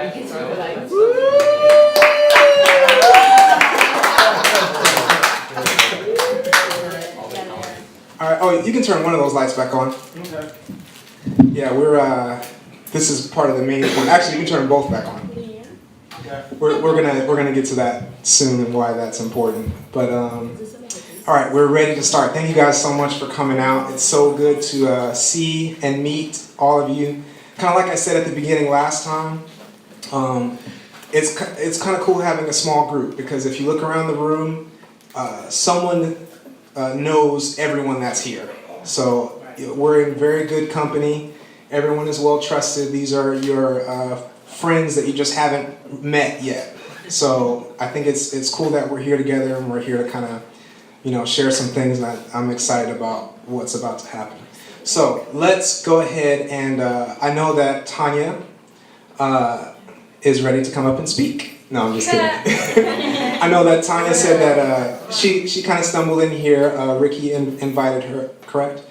All right. Oh, you can turn one of those lights back on. Okay. Yeah, this is part of the main one. Actually, you can turn them both back on. Okay. We're gonna get to that soon and why that's important. But all right, we're ready to start. Thank you guys so much for coming out. It's so good to see and meet all of you. Kind of like I said at the beginning last time, it's kind of cool having a small group because if you look around the room, someone knows everyone that's here. So we're in very good company. Everyone is well trusted. These are your friends that you just haven't met yet. So I think it's cool that we're here together and we're here to kind of, share some things, and I'm excited about what's about to happen. So let's go ahead and I know that Tanya is ready to come up and speak. No, I'm just kidding. I know that Tanya said that she kind of stumbled in here. Ricky invited her, correct?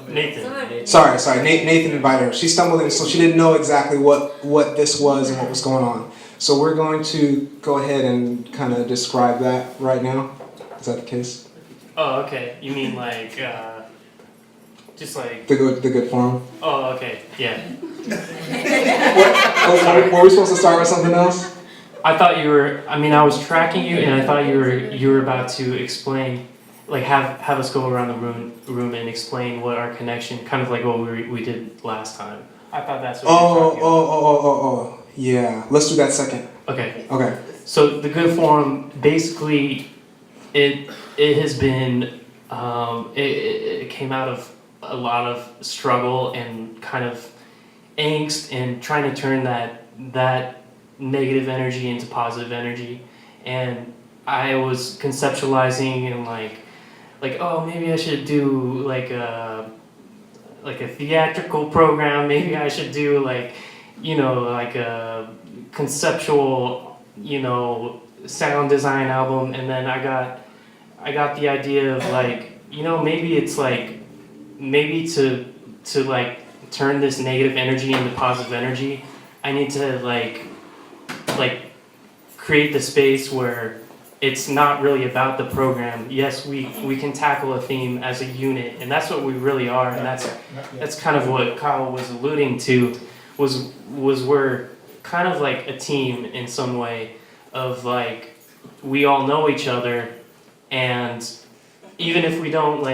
Nathan. Sorry, Nathan invited her. She stumbled in, so she didn't know exactly what this was and what was going on. So we're going to go ahead and kind of describe that right now. Is that the case? Oh, okay. You mean like, just like... The good form? Oh, okay. Yeah. Were we supposed to start with something else? I thought you were, I was tracking you and I thought you were about to explain, like have us go around the room and explain what our connection, kind of like what we did last time. I thought that's what you were talking about. Yeah. Let's do that second. Okay. Okay. So the good form, basically, it has been, it came out of a lot of struggle and kind of angst and trying to turn that negative energy into positive energy. And I was conceptualizing and like oh, maybe I should do like a theatrical program, maybe I should do like a conceptual sound design album. And then I got the idea of maybe to turn this negative energy into positive energy, I need to create the space where it's not really about the program. Yes, we can tackle a theme as a unit, and that's what we really are, and that's kind of what Kyle was alluding to, was we're kind of like a team in some way of we all know each other, and even if we don't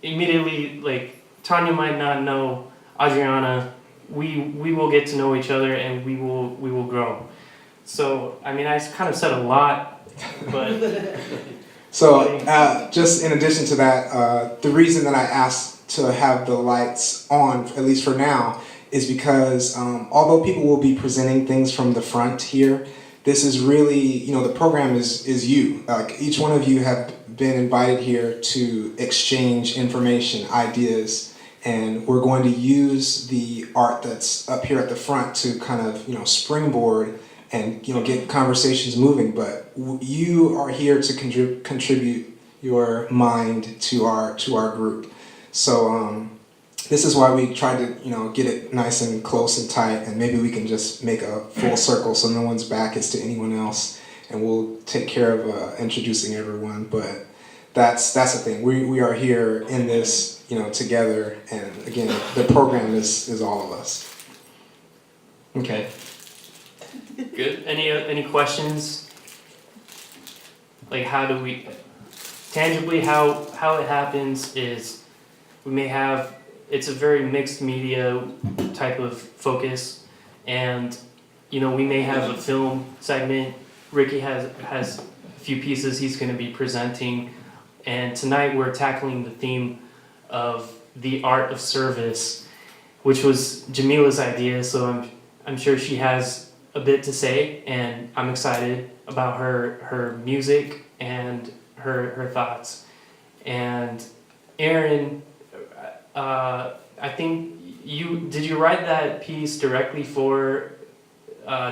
immediately, Tanya might not know Adriana, we will get to know each other and we will grow. So I kind of said a lot, but so just in addition to that, the reason that I asked to have the lights on, at least for now, is because although people will be presenting things from the front here, this is really, the program is you. Each one of you have been invited here to exchange information, ideas, and we're going to use the art that's up here at the front to kind of, springboard and, get conversations moving. But you are here to contribute your mind to our group. So this is why we tried to, get it nice and close and tight, and maybe we can just make a full circle so no one's back is to anyone else, and we'll take care of introducing everyone. But that's the thing. We are here in this, together, and again, the program is all of us. Okay. Good. Any questions? How do we tangibly how it happens is we may have, it's a very mixed media type of focus, and we may have a film segment. Ricky has a few pieces he's going to be presenting, and tonight we're tackling the theme of the art of service, which was Jamila's idea, so I'm sure she has a bit to say, and I'm excited about her music and her thoughts. And Erin, I think did you write that piece directly for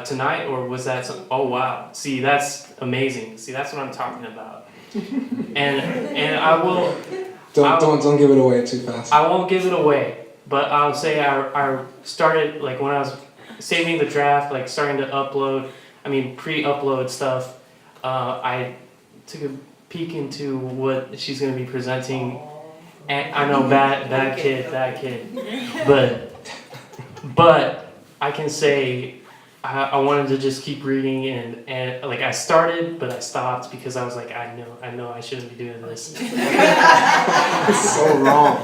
tonight, or was that oh wow, see, that's amazing, see, that's what I'm talking about. and I will don't give it away too fast. I won't give it away, but I'll say I started when I was saving the draft, like starting to pre-upload stuff, I took a peek into what she's going to be presenting. And I know, bad kid, but I can say I wanted to just keep reading, and like I started, but I stopped because I was like, I know I shouldn't be doing this. It's so wrong.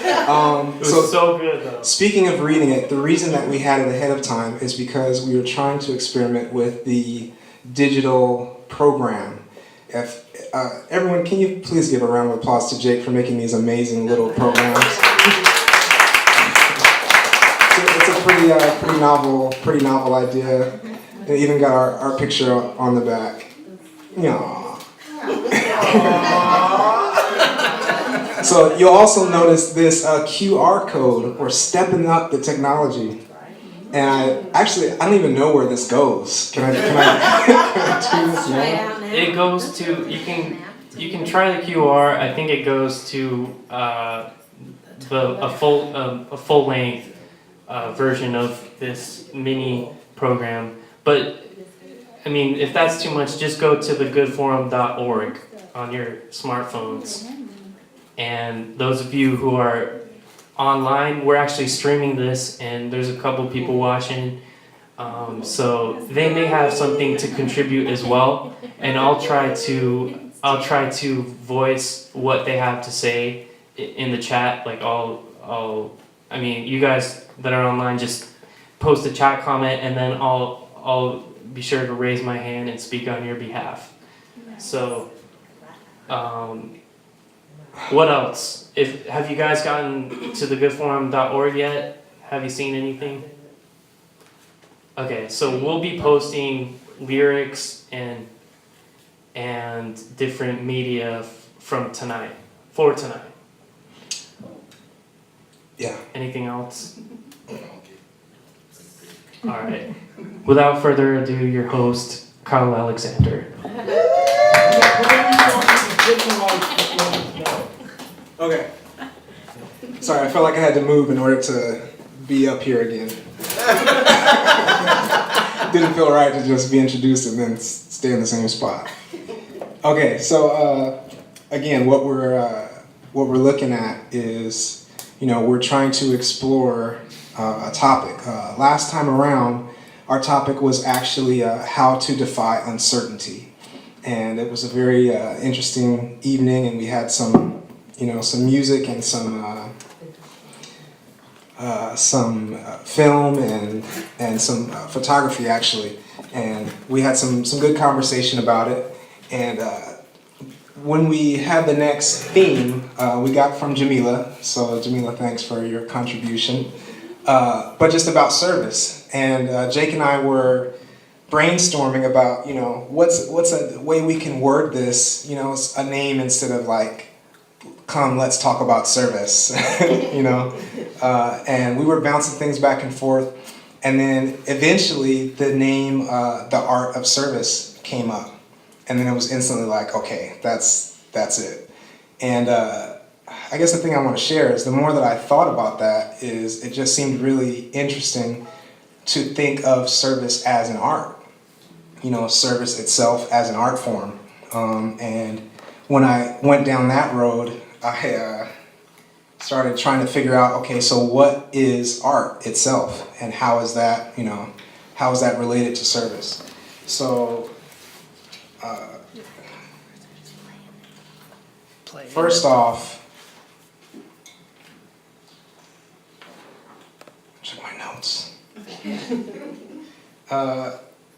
It was so good though. Speaking of reading it, the reason that we had it ahead of time is because we were trying to experiment with the digital program. If everyone, can you please give a round of applause to Jake for making these amazing little programs? It's a pretty novel idea. It even got our picture on the back. Aww. So you'll also notice this QR code. We're stepping up the technology. And I don't even know where this goes. Can I do this now? It goes to, you can try the QR. I think it goes to a full length version of this mini program. But I mean, if that's too much, just go to thegoodforum.org on your smartphones. And those of you who are online, we're actually streaming this, and there's a couple people watching, so they may have something to contribute as well. And I'll try to voice what they have to say in the chat. Like you guys that are online, just post a chat comment, and then I'll be sure to raise my hand and speak on your behalf. So, what else? Have you guys gotten to thegoodforum.org yet? Have you seen anything? Okay, so we'll be posting lyrics and different media for tonight. Yeah. Anything else? All right. Without further ado, your host, Kyle Alexander. Okay. Sorry, I felt like I had to move in order to be up here again. Didn't feel right to just be introduced and then stay in the same spot. Okay, so again, what we're looking at is, we're trying to explore a topic. Last time around, our topic was actually how to defy uncertainty, and it was a very interesting evening, and we had some music and some film and some photography actually, and we had some good conversation about it. And when we had the next theme, we got from Jamila. So Jamila, thanks for your contribution. But just about service, and Jake and I were brainstorming about what's a way we can word this, a name instead of like, come, let's talk about service, and we were bouncing things back and forth, and then eventually the name, The Art of Service, came up, and then it was instantly like, okay, that's it. And I guess the thing I want to share is the more that I thought about that is it just seemed really interesting to think of service as an art, service itself as an art form, and when I went down that road, I started trying to figure out, okay, so what is art itself, and how is that related to service? So, first off, check my notes.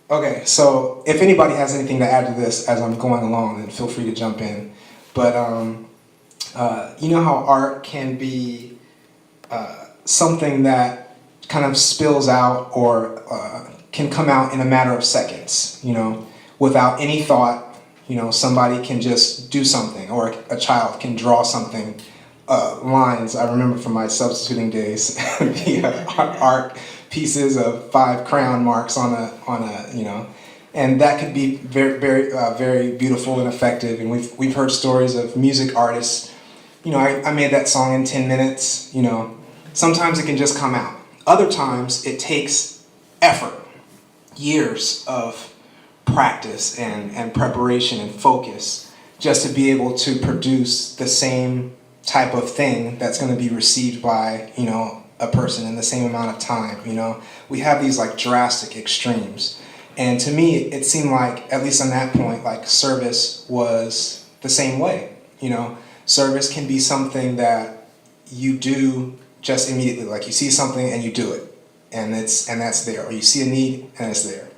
Okay, so if anybody has anything to add to this as I'm going along, then feel free to jump in. But you know how art can be something that kind of spills out or can come out in a matter of seconds, without any thought. Somebody can just do something, or a child can draw something. Lines, I remember from my substituting days, the art pieces of 5 crayon marks on a and that could be very, very, very beautiful and effective. And we've heard stories of music artists. I made that song in 10 minutes. Sometimes it can just come out. Other times it takes effort, years of practice and preparation and focus just to be able to produce the same type of thing that's going to be received by, you know, a person in the same amount of time. You know, we have these like drastic extremes, and to me it seemed like, at least on that point, like service was the same way. You know, service can be something that you do just immediately, like you see something and you do it, and that's there, or you see a need and it's there.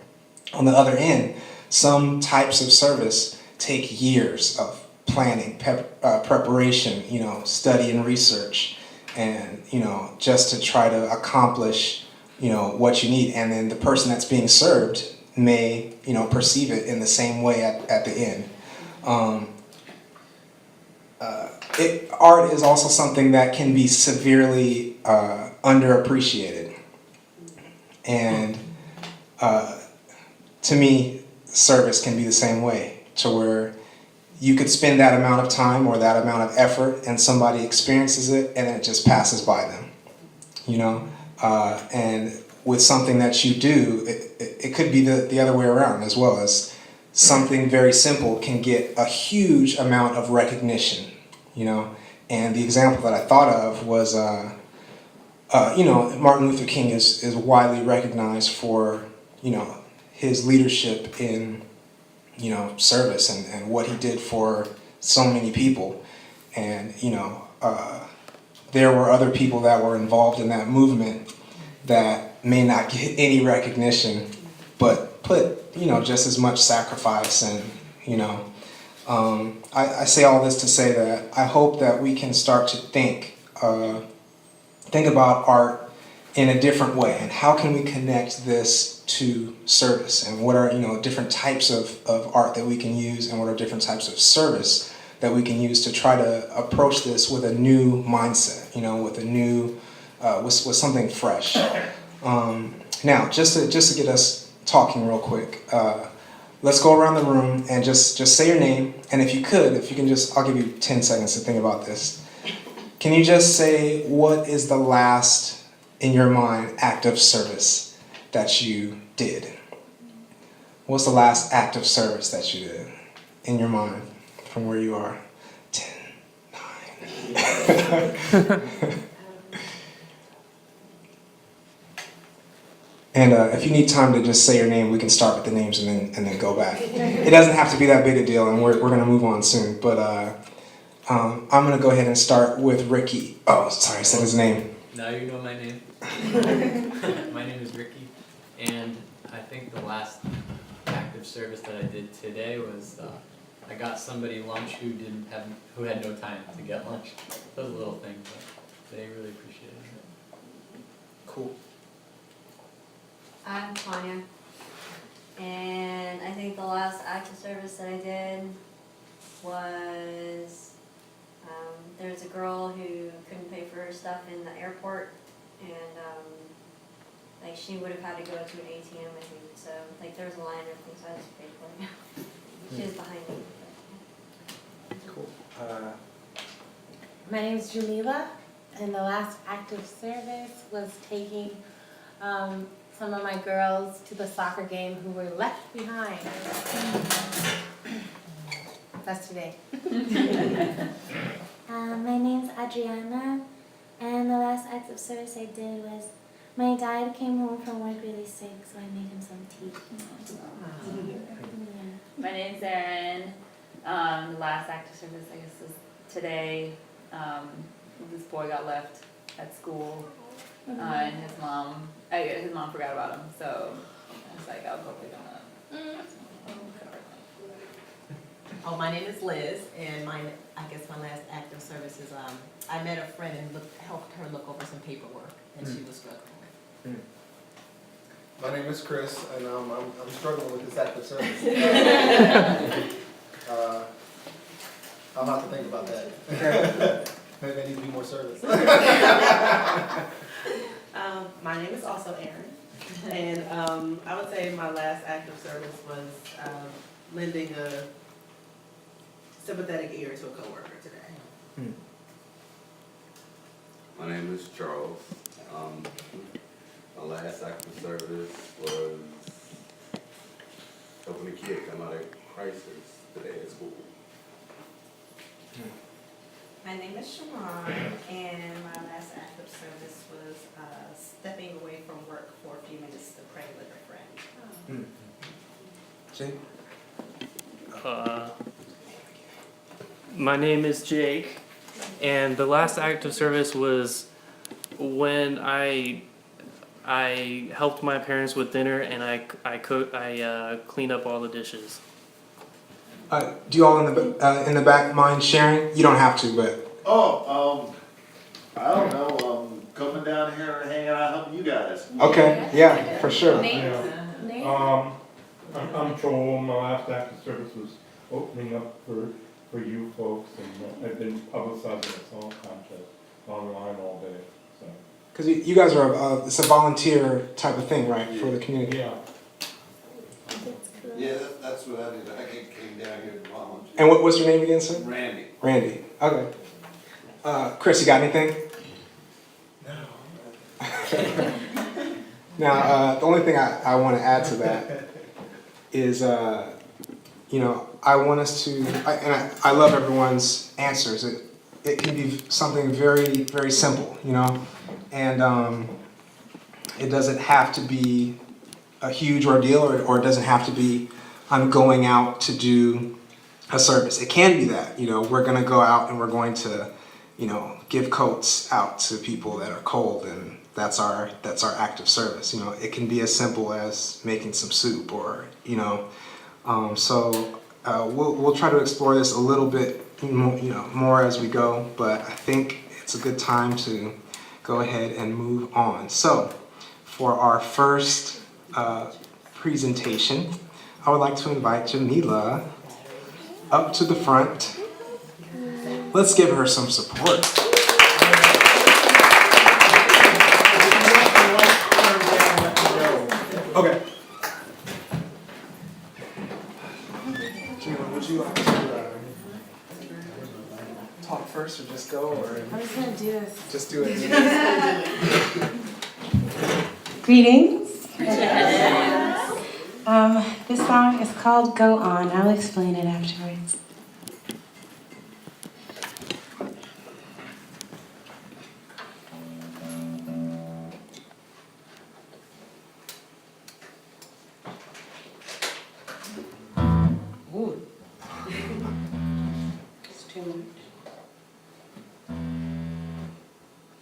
On the other end, some types of service take years of planning, preparation, you know, study and research, and, you know, just to try to accomplish, you know, what you need. And then the person that's being served may, you know, perceive it in the same way at the end. Art is also something that can be severely underappreciated. And to me, service can be the same way, to where you could spend that amount of time or that amount of effort and somebody experiences it and it just passes by them, you know? And with something that you do, it could be the other way around as well. As something very simple can get a huge amount of recognition, you know? And the example that I thought of was, you know, Martin Luther King is widely recognized for, you know, his leadership in, you know, service and what he did for so many people. And, you know, there were other people that were involved in that movement that may not get any recognition, but put, you know, just as much sacrifice. And, you know, I say all this to say that I hope that we can start to think about art in a different way, and how can we connect this to service, and what are, you know, different types of art that we can use, and what are different types of service that we can use to try to approach this with a new mindset, you know, with a new, with something fresh. Now, just to get us talking real quick, let's go around the room and just say your name, and if you can just, I'll give you 10 seconds to think about this. Can you just say, what is the last, in your mind, act of service that you did? What's the last act of service that you did in your mind from where you are? 10, 9. And if you need time to just say your name, we can start with the names and then go back. It doesn't have to be that big a deal, and we're going to move on soon. But I'm going to go ahead and start with Ricky. Oh, sorry, I said his name. Now you know my name. My name is Ricky, and I think the last act of service that I did today was I got somebody lunch who had no time to get lunch. Those little things, but they really appreciated it. Cool. I'm Tanya, and I think the last act of service that I did was there's a girl who couldn't pay for her stuff in the airport, and like she would have had to go to an ATM, I think. So like there was a line and everything, so I just paid for it. She was behind me. Cool. My name is Jamila, and the last act of service was taking some of my girls to the soccer game who were left behind. That's today. My name's Adriana, and the last act of service I did was my dad came home from work really sick, so I made him some tea. Yeah. My name's Erin. The last act of service, I guess, was today. This boy got left at school, and his mom forgot about him, so I was like, I'll go pick him up. Oh, my name is Liz, and I guess my last act of service is I met a friend and helped her look over some paperwork, and she was struggling with. My name is Chris, and I'm struggling with this act of service. I'll have to think about that. Maybe I need to be more service. My name is also Erin, and I would say my last act of service was lending a sympathetic ear to a coworker today. My name is Charles. My last active service was helping a kid come out of crisis today at school. My name is Sharon, and my last active service was stepping away from work for a few minutes to pray with a friend. Jake? My name is Jake, and the last active service was when I helped my parents with dinner, and I cleaned up all the dishes. Do you all in the back mind sharing? You don't have to, but I don't know, coming down here and hanging out, helping you guys. okay, yeah, for sure. I'm Joel. My last active service was opening up for you folks, and I've been publicizing a song contest online all day. So. Because you guys are it's a volunteer type of thing, right, for the community? Yeah. Yeah, that's what I did. I came down here to volunteer. And what's your name again, sir? Randy. Randy. Okay. Chris, you got anything? Now, the only thing I want to add to that is, I want us to, I love everyone's answers. It can be something very, very simple, and it doesn't have to be a huge ordeal, or it doesn't have to be, I'm going out to do a service. It can be that, we're going to go out and we're going to, give coats out to people that are cold, and that's our active service. It can be as simple as making some soup, or we'll try to explore this a little bit more as we go, but I think it's a good time to go ahead and move on. So for our first presentation, I would like to invite Jamila up to the front. Let's give her some support. Okay. Jamila, would you like to talk first, or just go, or? I'm just gonna do this. Just do it. Greetings. This song is called Go On. I'll explain it afterwards. Ooh. It's too much.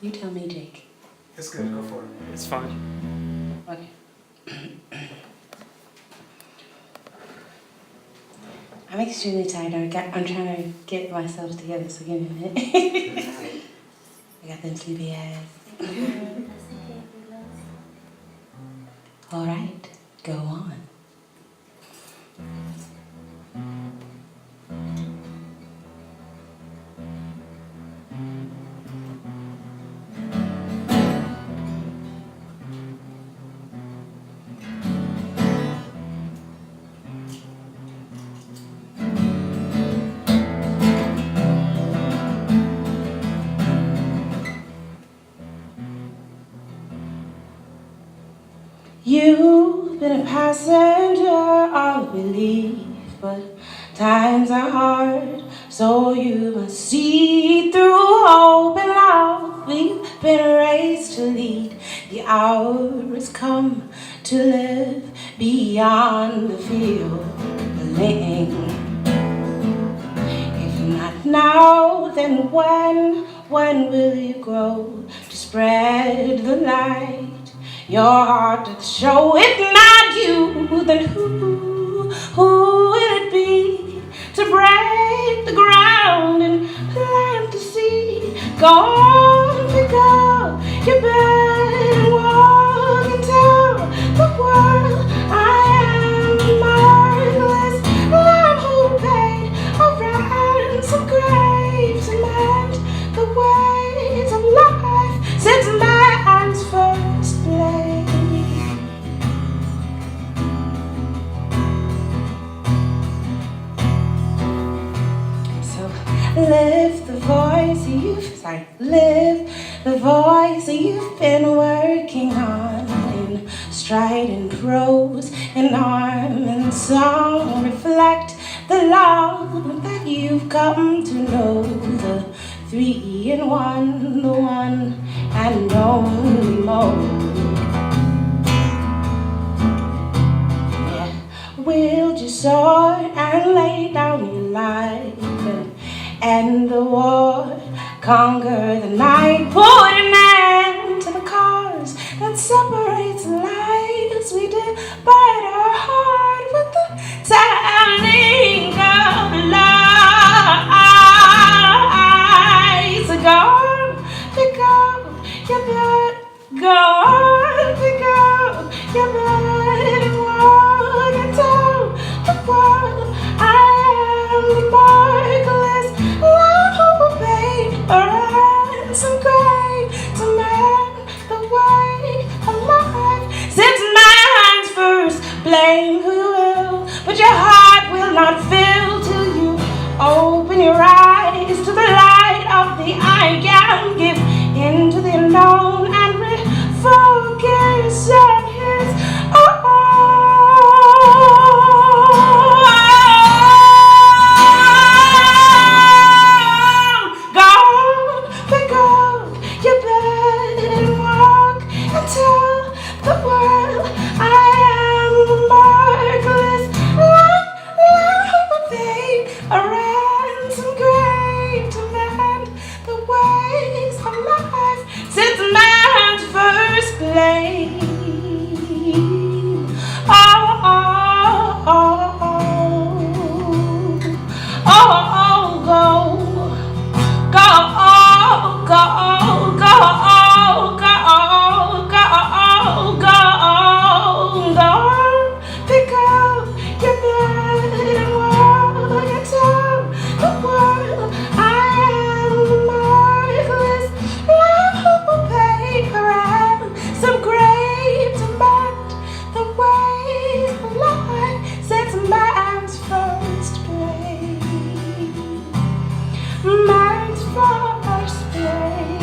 You tell me, Jake. It's good, go for it. It's fine. Okay. I'm extremely tired. I'm trying to get myself together, so give me a minute. I got them sleepy eyes. All right, go on. You've been a passenger, I believe, but times are hard, so you must see through hope and love. We've been raised to lead, the hour has come to live beyond the feeling. If not now, then when? When will you grow to spread the light? Your heart to show, if not you, then who will it be to break the ground and plant the seed? Go on, pick up your bed and walk and tell the world I am marvelous. Lamb who paid a ransom, grave cement the ways of life since man's first play. Lift the voice you've been working on. stride in prose and arm and song reflect the love that you've come to know. The 3 in 1, the one and only mode. Wield your sword and lay down your life and end the war, conquer the night, put an end to the cause that separates lives. We divide our heart with the telling of lies. Go on, pick up your blood, go on, pick up your blood and walk and tell the world I am the marvelous love who paid a ransom great to mend the way of life. Since man's first, blame who you will, but your heart will not fill till you open your eyes to the light of the I can give into the unknown and refocus on his God, pick up your bed and walk and tell the world I am the marvelous love who paid a ransom great to mend the ways of life since man's first blame. Pick up your bed and walk and tell the world I am the marvelous love who paid a ransom great to mend the ways of life since man's first blame. Man's first blame.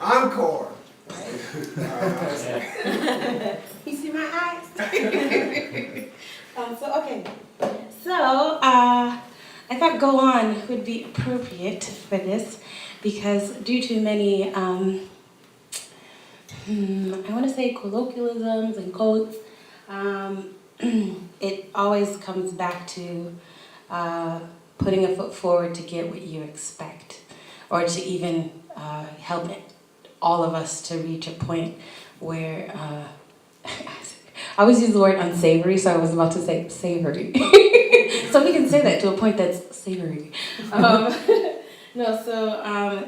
Encore. You see my eyes? Okay. So, I thought go on would be appropriate for this because due to many, I want to say colloquialisms and quotes, it always comes back to putting a foot forward to get what you expect or to even help all of us to reach a point where I always use the word unsavory, so I was about to say savory. So we can say that to a point that's savory.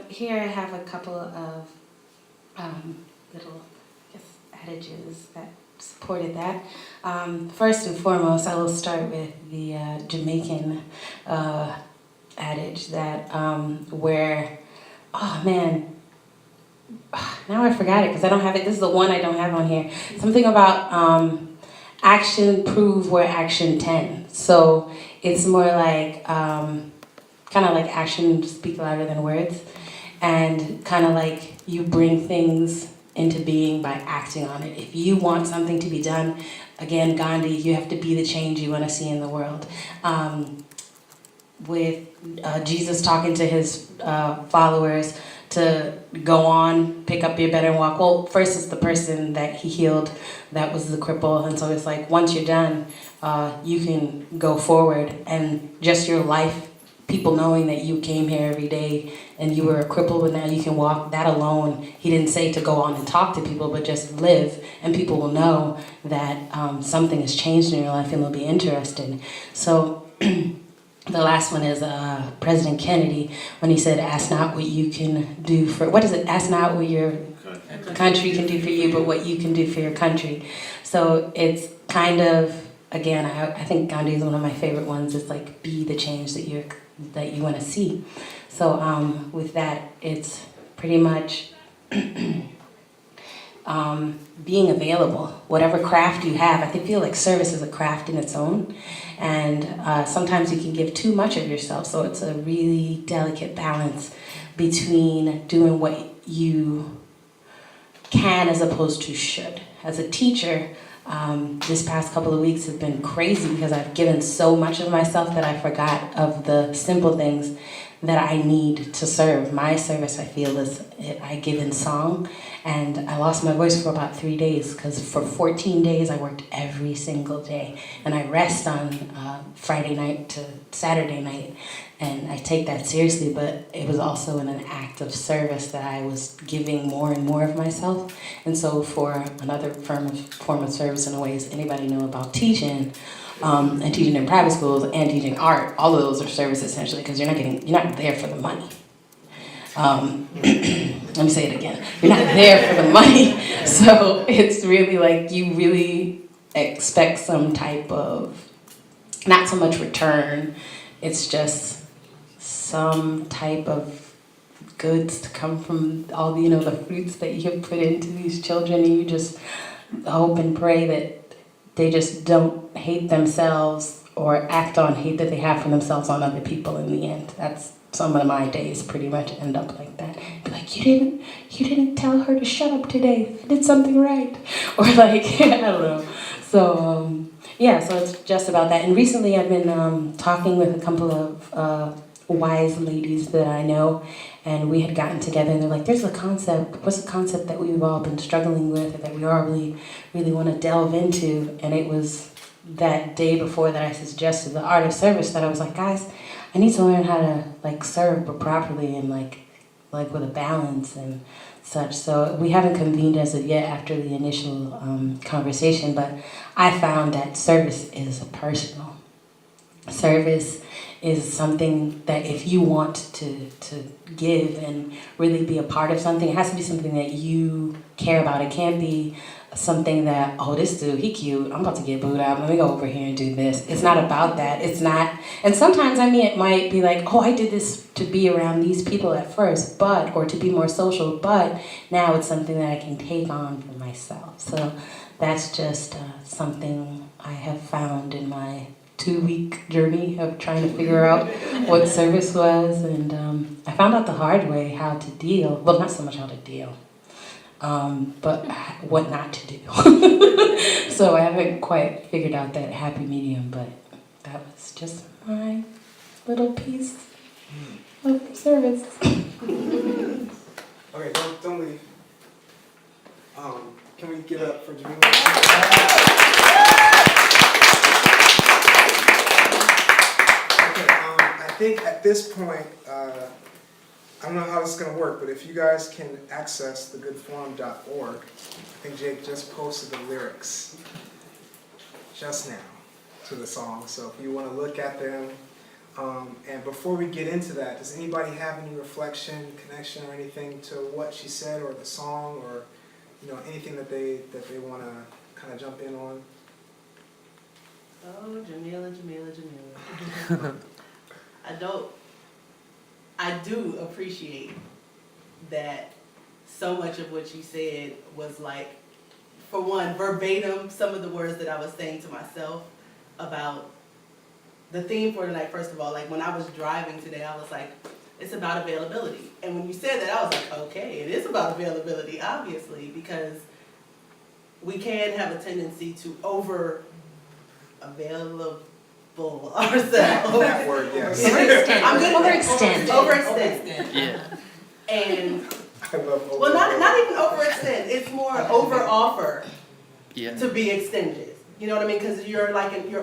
Here I have a couple of little adages that supported that. First and foremost, I will start with the Jamaican adage that where, oh man, now I forgot it because I don't have it. This is the one I don't have on here. Something about action prove where action tend. So it's more like kind of like action speak louder than words, and kind of like you bring things into being by acting on it. If you want something to be done, again, Gandhi, you have to be the change you want to see in the world. With Jesus talking to his followers to go on, pick up your bed and walk. Well, first it's the person that he healed that was the cripple, and so it's like once you're done, you can go forward, and just your life, people knowing that you came here every day and you were a cripple but now you can walk, that alone, he didn't say to go on and talk to people, but just live, and people will know that something has changed in your life and they'll be interested. So the last one is President Kennedy, when he said, ask not what you can do for, what is it? Ask not what your country can do for you, but what you can do for your country. So it's kind of, again, I think Gandhi is one of my favorite ones. It's like, be the change that you want to see. So with that, it's pretty much being available, whatever craft you have. I feel like service is a craft in its own, and sometimes you can give too much of yourself, so it's a really delicate balance between doing what you can as opposed to should. As a teacher, this past couple of weeks have been crazy because I've given so much of myself that I forgot of the simple things that I need to serve. My service, I feel, is I give in song, and I lost my voice for about 3 days because for 14 days I worked every single day, and I rest on Friday night to Saturday night, and I take that seriously, but it was also in an act of service that I was giving more and more of myself. And so for another form of service in a way, as anybody know about teaching, and teaching in private schools and teaching art, all of those are service essentially because you're not there for the money. Let me say it again. You're not there for the money. So it's really like you really expect some type of, not so much return, it's just some type of goods to come from all the, the fruits that you have put into these children, and you just hope and pray that they just don't hate themselves or act on hate that they have for themselves on other people in the end. That's some of my days pretty much end up like that. Be like, you didn't tell her to shut up today. I did something right. Or like, I don't know. So, yeah, so it's just about that. And recently I've been talking with a couple of wise ladies that I know, and we had gotten together and they're like, there's a concept, what's a concept that we've all been struggling with or that we all really want to delve into? And it was that day before that I suggested the art of service that I was like, guys, I need to learn how to like serve but properly and like with a balance and such. So we haven't convened as of yet after the initial conversation, but I found that service is personal. Service is something that if you want to give and really be a part of something, it has to be something that you care about. It can't be something that, oh, this dude, he cute, I'm about to get booed out, let me go over here and do this. It's not about that. It's not, and sometimes, it might be like, oh, I did this to be around these people at first, or to be more social, but now it's something that I can take on for myself. So that's just something I have found in my 2-week journey of trying to figure out what service was, and I found out the hard way how to deal, well, not so much how to deal, but what not to do. So I haven't quite figured out that happy medium, but that was just my little piece of service. Okay, don't leave. Can we give it up for Jamila? I think at this point, I don't know how this is going to work, but if you guys can access thegoodforum.org, I think Jake just posted the lyrics just now to the song, so if you want to look at them. And before we get into that, does anybody have any reflection, connection, or anything to what she said or the song, or anything that they want to kind of jump in on? Oh, Jamila. I do appreciate that so much of what you said was like, for one, verbatim, some of the words that I was saying to myself about the theme for tonight. First of all, like when I was driving today, I was like, it's about availability. And when you said that, I was like, okay, it is about availability, obviously, because we can have a tendency to over-available ourselves. That word, yes. Overextend. Yeah. And I love well, not even overextend. It's more over-offer Yeah. to be extended. You know what I mean? Because you're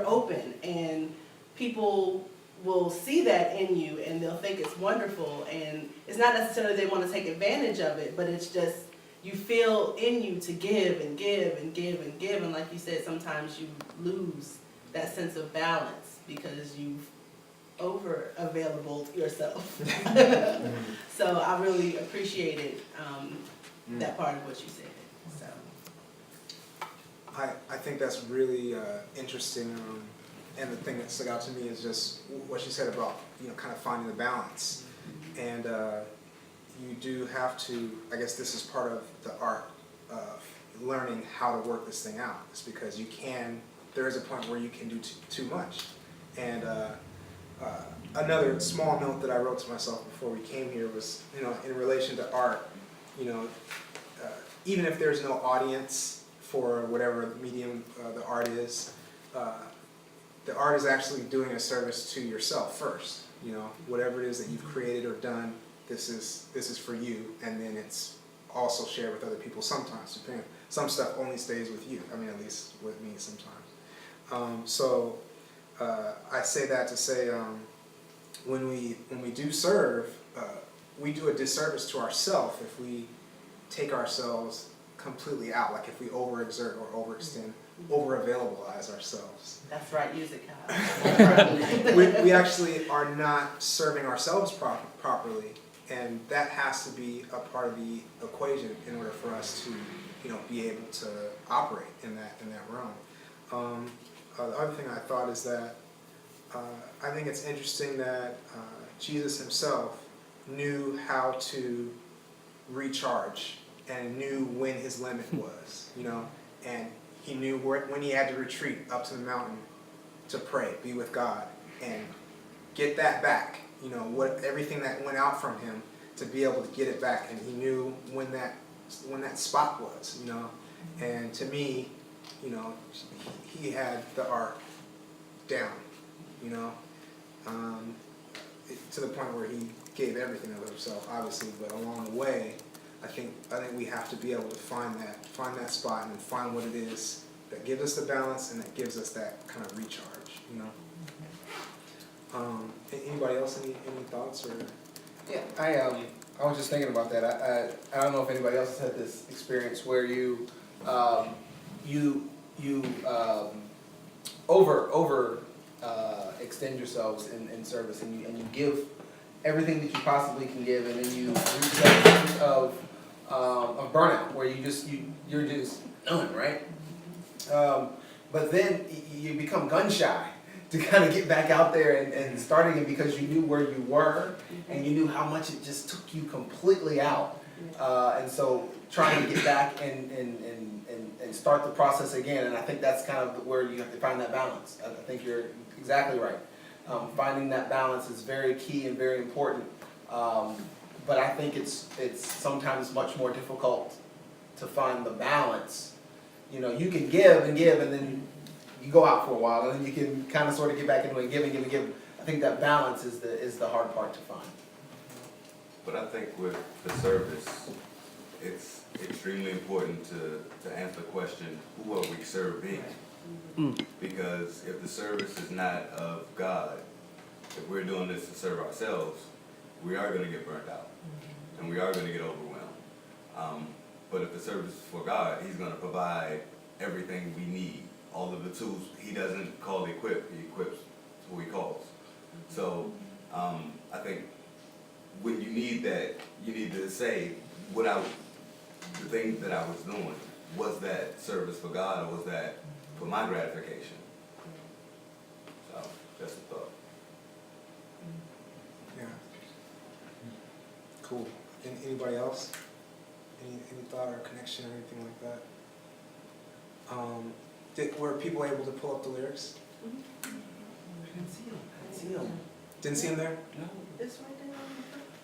open, and people will see that in you, and they'll think it's wonderful. And it's not necessarily they want to take advantage of it, but it's just you feel in you to give and give and give and give. And like you said, sometimes you lose that sense of balance because you've over-available yourself. So I really appreciated that part of what you said. So I think that's really interesting, and the thing that stuck out to me is just what she said about kind of finding the balance, and you do have to. I guess this is part of the art learning how to work this thing out. It's because there is a point where you can do too much. And another small note that I wrote to myself before we came here was, in relation to art, even if there's no audience for whatever medium the art is, the art is actually doing a service to yourself first. Whatever it is that you've created or done, this is for you, and then it's also shared with other people sometimes. Some stuff only stays with you. I mean, at least with me sometimes. So I say that to say, when we do serve, we do a disservice to ourselves if we take ourselves completely out, like if we overexert or overextend, over-availabilize ourselves. That's right, use it, Kyle. we actually are not serving ourselves properly, and that has to be a part of the equation in order for us to, be able to operate in that realm. The other thing I thought is that I think it's interesting that Jesus himself knew how to recharge and knew when his limit was, and he knew when he had to retreat up to the mountain to pray, be with God, and get that back, everything that went out from him, to be able to get it back, and he knew when that spot was, and to me, he had the art down, to the point where he gave everything of himself, obviously, but along the way, I think we have to be able to find that spot and find what it is that gives us the balance and that gives us that kind of recharge, Anybody else, any thoughts or? Yeah, I was just thinking about that. I don't know if anybody else has had this experience where you extend yourselves in service, and you give everything that you possibly can give, and then you reach that point of burnout where you're just done, right? But then you become gun shy to kind of get back out there and start again, because you knew where you were and you knew how much it just took you completely out. And so trying to get back and start the process again, and I think that's kind of where you have to find that balance. I think you're exactly right. Finding that balance is very key and very important. But I think it's sometimes much more difficult to find the balance. You can give, and then you go out for a while, and then you can kind of sort of get back into it, give and give. I think that balance is the hard part to find. But I think with the service, it's extremely important to answer the question, who are we serving? Because if the service is not of God, if we're doing this to serve ourselves, we are going to get burnt out, and we are going to get overwhelmed. But if the service is for God, he's going to provide everything we need, all of the tools. He doesn't call equip, he equips who he calls. So I think when you need that, you need to say, the thing that I was doing, was that service for God, or was that for my gratification? So that's the thought. Yeah. Cool. Anybody else? Any thought or connection or anything like that? Were people able to pull up the lyrics? I didn't see them. Didn't see them there? No. It's right there.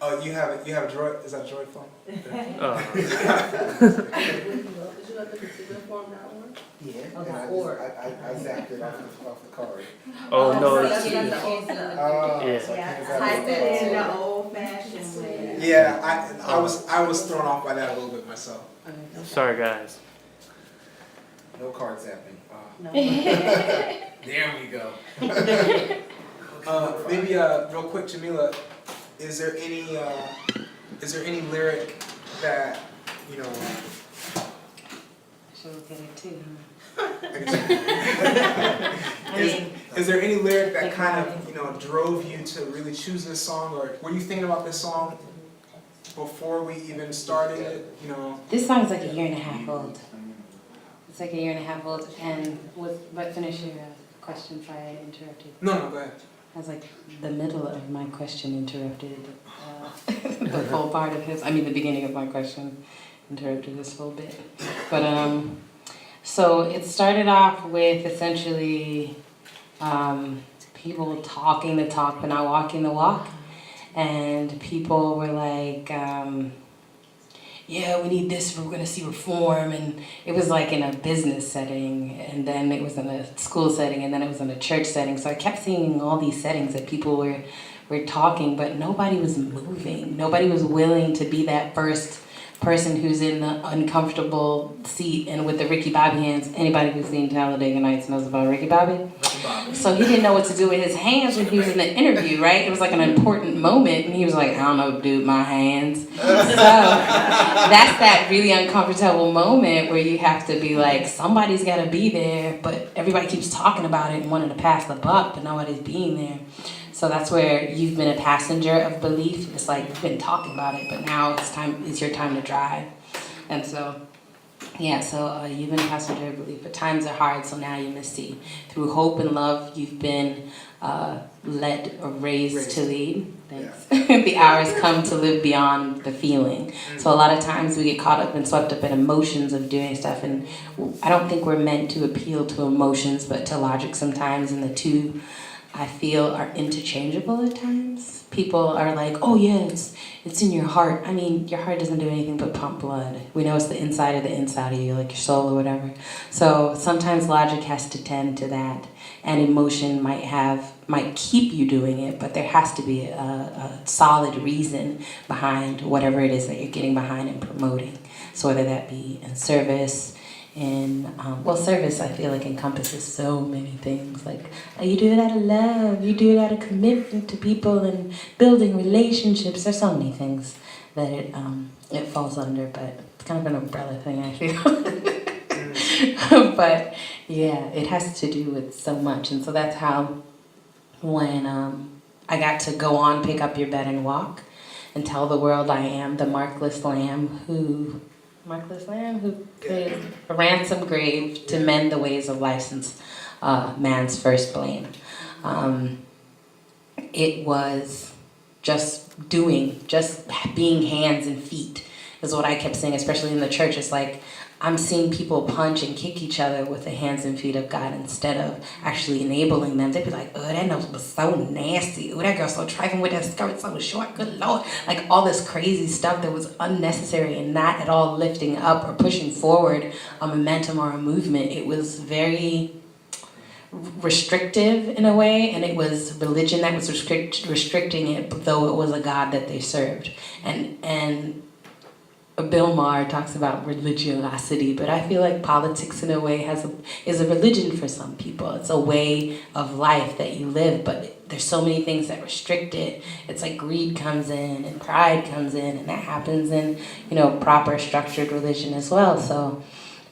Oh, you have it. You have a droid. Is that a droid phone? Did you let the particular form that one? Yeah. Oh, and I zapped it off the card. Oh, no, that's it's, the old stuff. yeah. So I can't Type zap it in it the off. old-fashioned way. Yeah, I was thrown off by that a little bit myself. Sorry, guys. No card zapping. No. There we go. Maybe real quick, Jamila, is there any lyric that She'll get it too. Is there any lyric that kind of drove you to really choose this song, or were you thinking about this song before we even started? This song's like a year and a half old. It's like a year and a half old, and but finish your question. Sorry, I interrupted. No, go ahead. I was like, the middle of my question interrupted the full part of his. I mean, the beginning of my question interrupted this a little bit. But so it started off with essentially people talking the talk but not walking the walk. And people were like, yeah, we need this, we're gonna see reform. And it was like in a business setting, and then it was in a school setting, and then it was in a church setting. So I kept seeing all these settings that people were talking, but nobody was moving. Nobody was willing to be that first person who's in the uncomfortable seat and with the Ricky Bobby hands. Anybody who's seen Talladega Nights knows about Ricky Bobby. So he didn't know what to do with his hands when he was in the interview, right? It was like an important moment, and he was like, I don't know, dude, my hands. So that's that really uncomfortable moment where you have to be like, somebody's got to be there, but everybody keeps talking about it and wanting to pass the buck, but nobody's being there. So that's where you've been a passenger of belief. It's like you've been talking about it, but now it's your time to drive. And so, yeah, so you've been a passenger of belief, but times are hard, so now you must see. Through hope and love, you've been led or raised to lead. Thanks. Yeah. The hour has come to live beyond the feeling. So a lot of times we get caught up and swept up in emotions of doing stuff, and I don't think we're meant to appeal to emotions, but to logic sometimes, and the two, I feel, are interchangeable at times. People are like, oh yeah, it's in your heart. I mean, your heart doesn't do anything but pump blood. We know it's the inside of you, like your soul or whatever. So sometimes logic has to tend to that, and emotion might keep you doing it, but there has to be a solid reason behind whatever it is that you're getting behind and promoting. So whether that be in service, service I feel like encompasses so many things. Like you do it out of love, you do it out of commitment to people and building relationships. There's so many things that it falls under, but it's kind of an umbrella thing, I feel. But yeah, it has to do with so much, and so that's how when I got to go on, pick up your bed and walk, and tell the world I am the markless lamb who created a ransom grave to mend the ways of license, man's first blame. It was just being hands and feet is what I kept saying, especially in the church. It's like I'm seeing people punch and kick each other with the hands and feet of God instead of actually enabling them. They'd be like, oh, that nose was so nasty. Oh, that girl's so trifling with that skirt so short. Good Lord. Like all this crazy stuff that was unnecessary and not at all lifting up or pushing forward a momentum or a movement. It was very restrictive in a way, and it was religion that was restricting it, though it was a God that they served. And Bill Maher talks about religiosity, but I feel like politics in a way is a religion for some people. It's a way of life that you live, but there's so many things that restrict it. It's like greed comes in and pride comes in, and that happens in, proper structured religion as well. So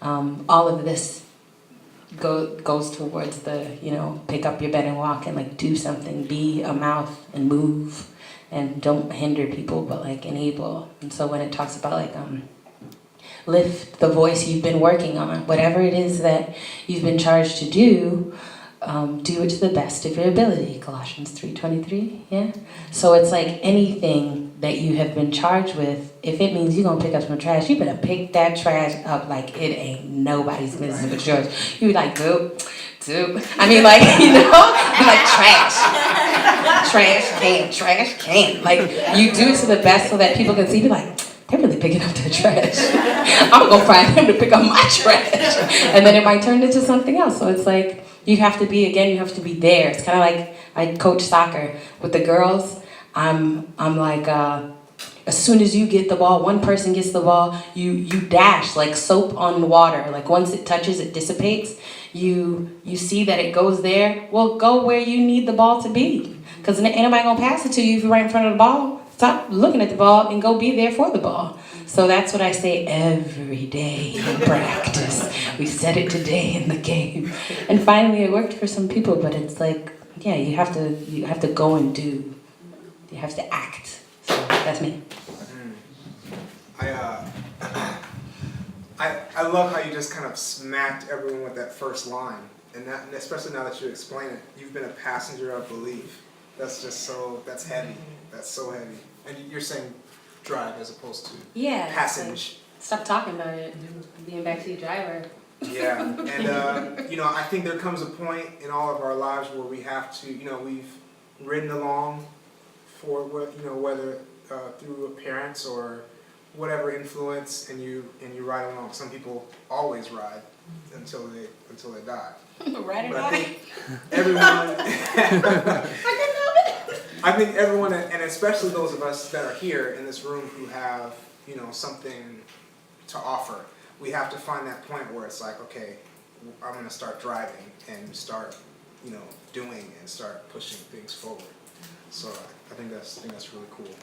all of this goes towards the, pick up your bed and walk and like do something, be a mouth and move. And don't hinder people, but like enable. And so when it talks about like lift the voice you've been working on, whatever it is that you've been charged to do it to the best of your ability. Colossians 3:23, yeah? So it's like anything that you have been charged with, if it means you're gonna pick up some trash, you better pick that trash up like it ain't nobody's business but yours. You be like, doop. I mean, like, be like trash can. Like, you do it to the best so that people can see, be like, they're really picking up the trash. I'm gonna find them to pick up my trash. And then it might turn into something else. So it's like, you have to be there. It's kind of like I coach soccer with the girls. I'm like, as soon as you get the ball, one person gets the ball, you dash like soap on water. Like once it touches, it dissipates. You see that it goes there. Well, go where you need the ball to be. Because ain't nobody gonna pass it to you if you're right in front of the ball. Stop looking at the ball and go be there for the ball. So that's what I say every day in practice. We said it today in the game. And finally it worked for some people, but it's like, yeah, you have to go and do. You have to act. So that's me. I love how you just kind of smacked everyone with that first line, and especially now that you explain it, you've been a passenger of belief. That's heavy. That's so heavy. And you're saying drive as opposed to passage. Stop talking about it. Being a backseat driver. Yeah, and you know, I think there comes a point in all of our lives where we have to, you know, we've ridden along for what, you know, whether through parents or whatever influence, and you ride along. Some people always ride until they die. Ride or But die. I think everyone, I think everyone, and especially those of us that are here in this room who have, you know, something to offer, we have to find that point where it's like, okay, I'm gonna start driving and start, you know, doing and start pushing things forward. So I think that's really cool.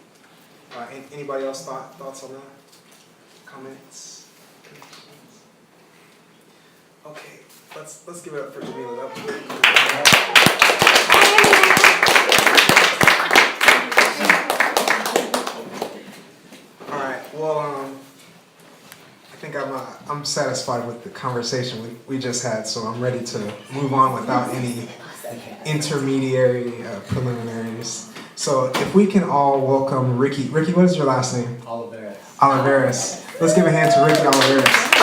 Anybody else thoughts on that? Comments? Okay, let's give it up for Jamila. That was really cool. All right. Well, I think I'm satisfied with the conversation we just had, so I'm ready to move on without any intermediary preliminaries. So if we can all welcome Ricky. Ricky, what is your last name? Oliveras. Oliveras. Let's give a hand to Ricky Oliveras.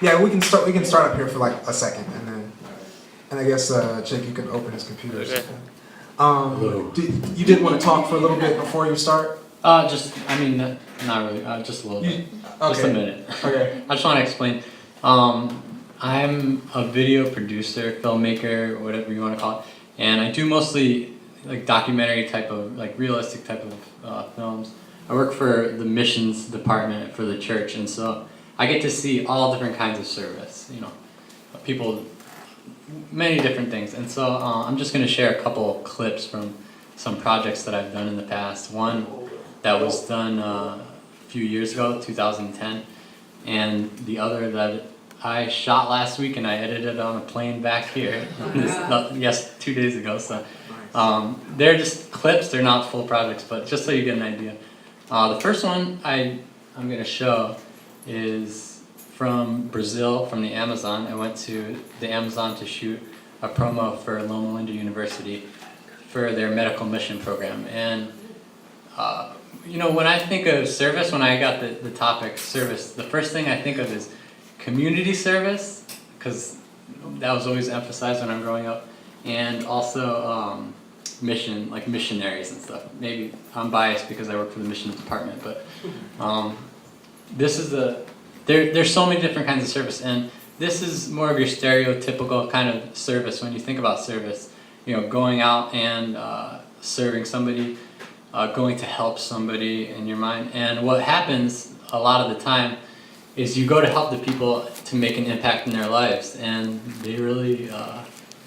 Yeah, we can start up here for like a second, and I guess Jake, you can open his computer. Or something. You did want to talk for a little bit before you start? Not really, just a little bit. Just a minute. Okay. I just want to explain. I'm a video producer, filmmaker, whatever you want to call it, and I do mostly like documentary type of, like realistic type of films. I work for the missions department for the church, and so I get to see all different kinds of service, you know, people, many different things. And so I'm just going to share a couple clips from some projects that I've done in the past. One that was done a few years ago, 2010, and the other that I shot last week and I edited on a plane back here, 2 days ago. So they're just clips, they're not full projects, but just so you get an idea. The first one I'm going to show is from Brazil, from the Amazon. I went to the Amazon to shoot a promo for Loma Linda University for their medical mission program. And you know, when I think of service, when I got the topic service, the first thing I think of is community service, because that was always emphasized when I'm growing up, and also mission, like missionaries and stuff. Maybe I'm biased because I work for the missions department, but this is there's so many different kinds of service, and this is more of your stereotypical kind of service. When you think about service, you know, going out and serving somebody, going to help somebody in your mind. And what happens a lot of the time is you go to help the people to make an impact in their lives, and they really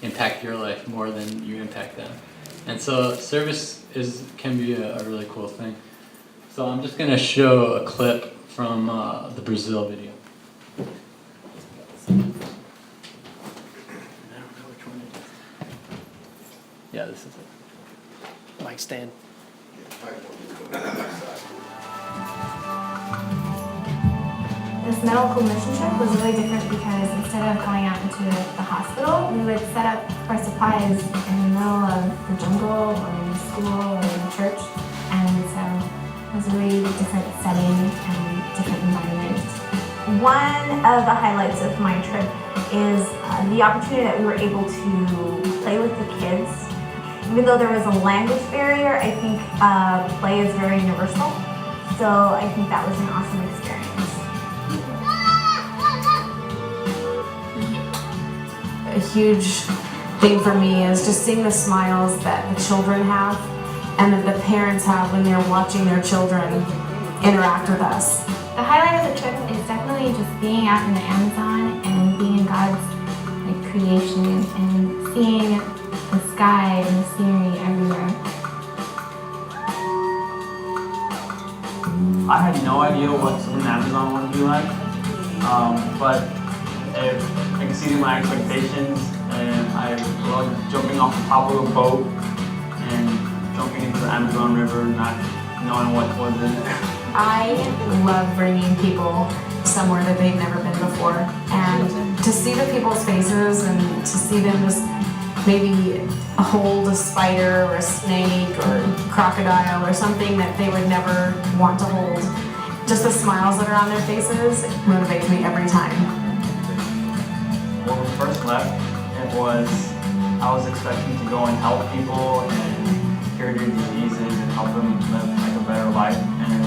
impact your life more than you impact them. And so service can be a really cool thing. So I'm just going to show a clip from the Brazil video. I don't know which one it is. Yeah, this is it. Mic stand. This medical mission trip was really different because instead of going out into the hospital, we would set up our supplies in the middle of the jungle or in the school or in the church. And so it was a really different setting and different environment. One of the highlights of my trip is the opportunity that we were able to play with the kids. Even though there was a language barrier, I think play is very universal. So I think that was an awesome experience. A huge thing for me is just seeing the smiles that the children have and that the parents have when they're watching their children interact with us. The highlight of the trip is definitely just being out in the Amazon and being in God's creation and seeing the sky and the scenery everywhere. I had no idea what an Amazon would be like, but it exceeded my expectations, and I loved jumping off the top of a boat and jumping into the Amazon River, not knowing what was in it. I love bringing people somewhere that they've never been before, and to see the people's faces and to see them just maybe hold a spider or a snake or crocodile or something that they would never want to hold. Just the smiles that are on their faces motivates me every time. When we first left, I was expecting to go and help people and cure their diseases and help them live like a better life. And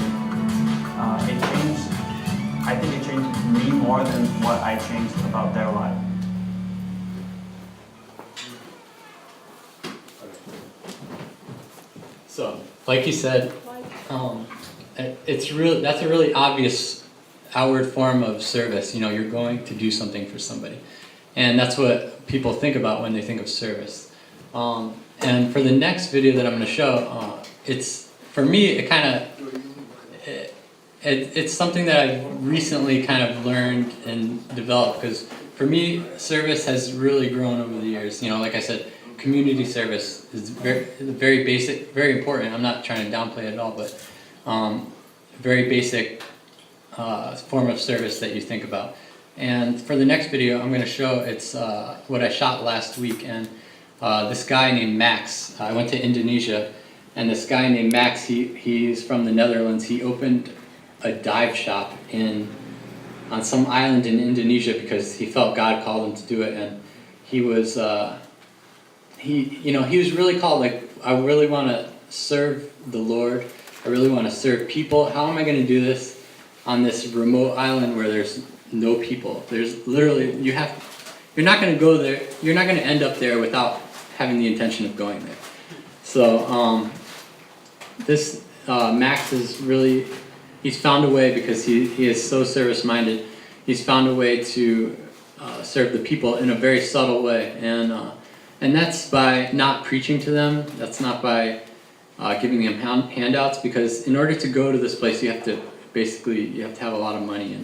it changed, I think it changed me more than what I changed about their life. So, like you said, that's a really obvious outward form of service. You know, you're going to do something for somebody. And that's what people think about when they think of service. And for the next video that I'm going to show, for me, it's something that I've recently kind of learned and developed, because for me, service has really grown over the years. You know, like I said, community service is very basic, very important. I'm not trying to downplay it at all, but very basic form of service that you think about. And for the next video, I'm going to show it's what I shot last week. And this guy named Max, I went to Indonesia, and this guy named Max, he's from the Netherlands. He opened a dive shop on some island in Indonesia because he felt God called him to do it. And he was he was really called, like, I really want to serve the Lord. I really want to serve people. How am I going to do this on this remote island where there's no people? There's literally, you're not going to go there, you're not going to end up there without having the intention of going there. So this Max is really, he's found a way, because he is so service-minded, he's found a way to serve the people in a very subtle way. And that's by not preaching to them, that's not by giving them handouts, because in order to go to this place, you have to have a lot of money,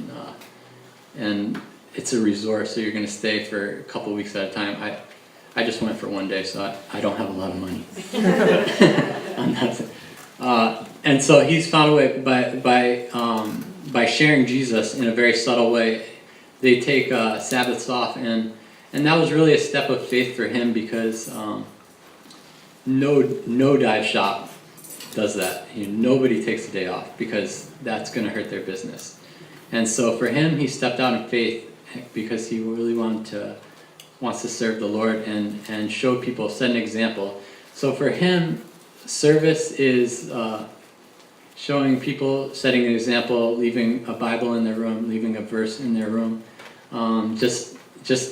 and it's a resort, so you're going to stay for a couple of weeks at a time. I just went for one day, so I don't have a lot of money. And so he's found a way by sharing Jesus in a very subtle way. They take Sabbaths off, and that was really a step of faith for him, because no dive shop does that. Nobody takes a day off, because that's going to hurt their business. And so for him, he stepped out in faith because he really wants to serve the Lord and show people, set an example. So for him, service is showing people, setting an example, leaving a Bible in their room, leaving a verse in their room, just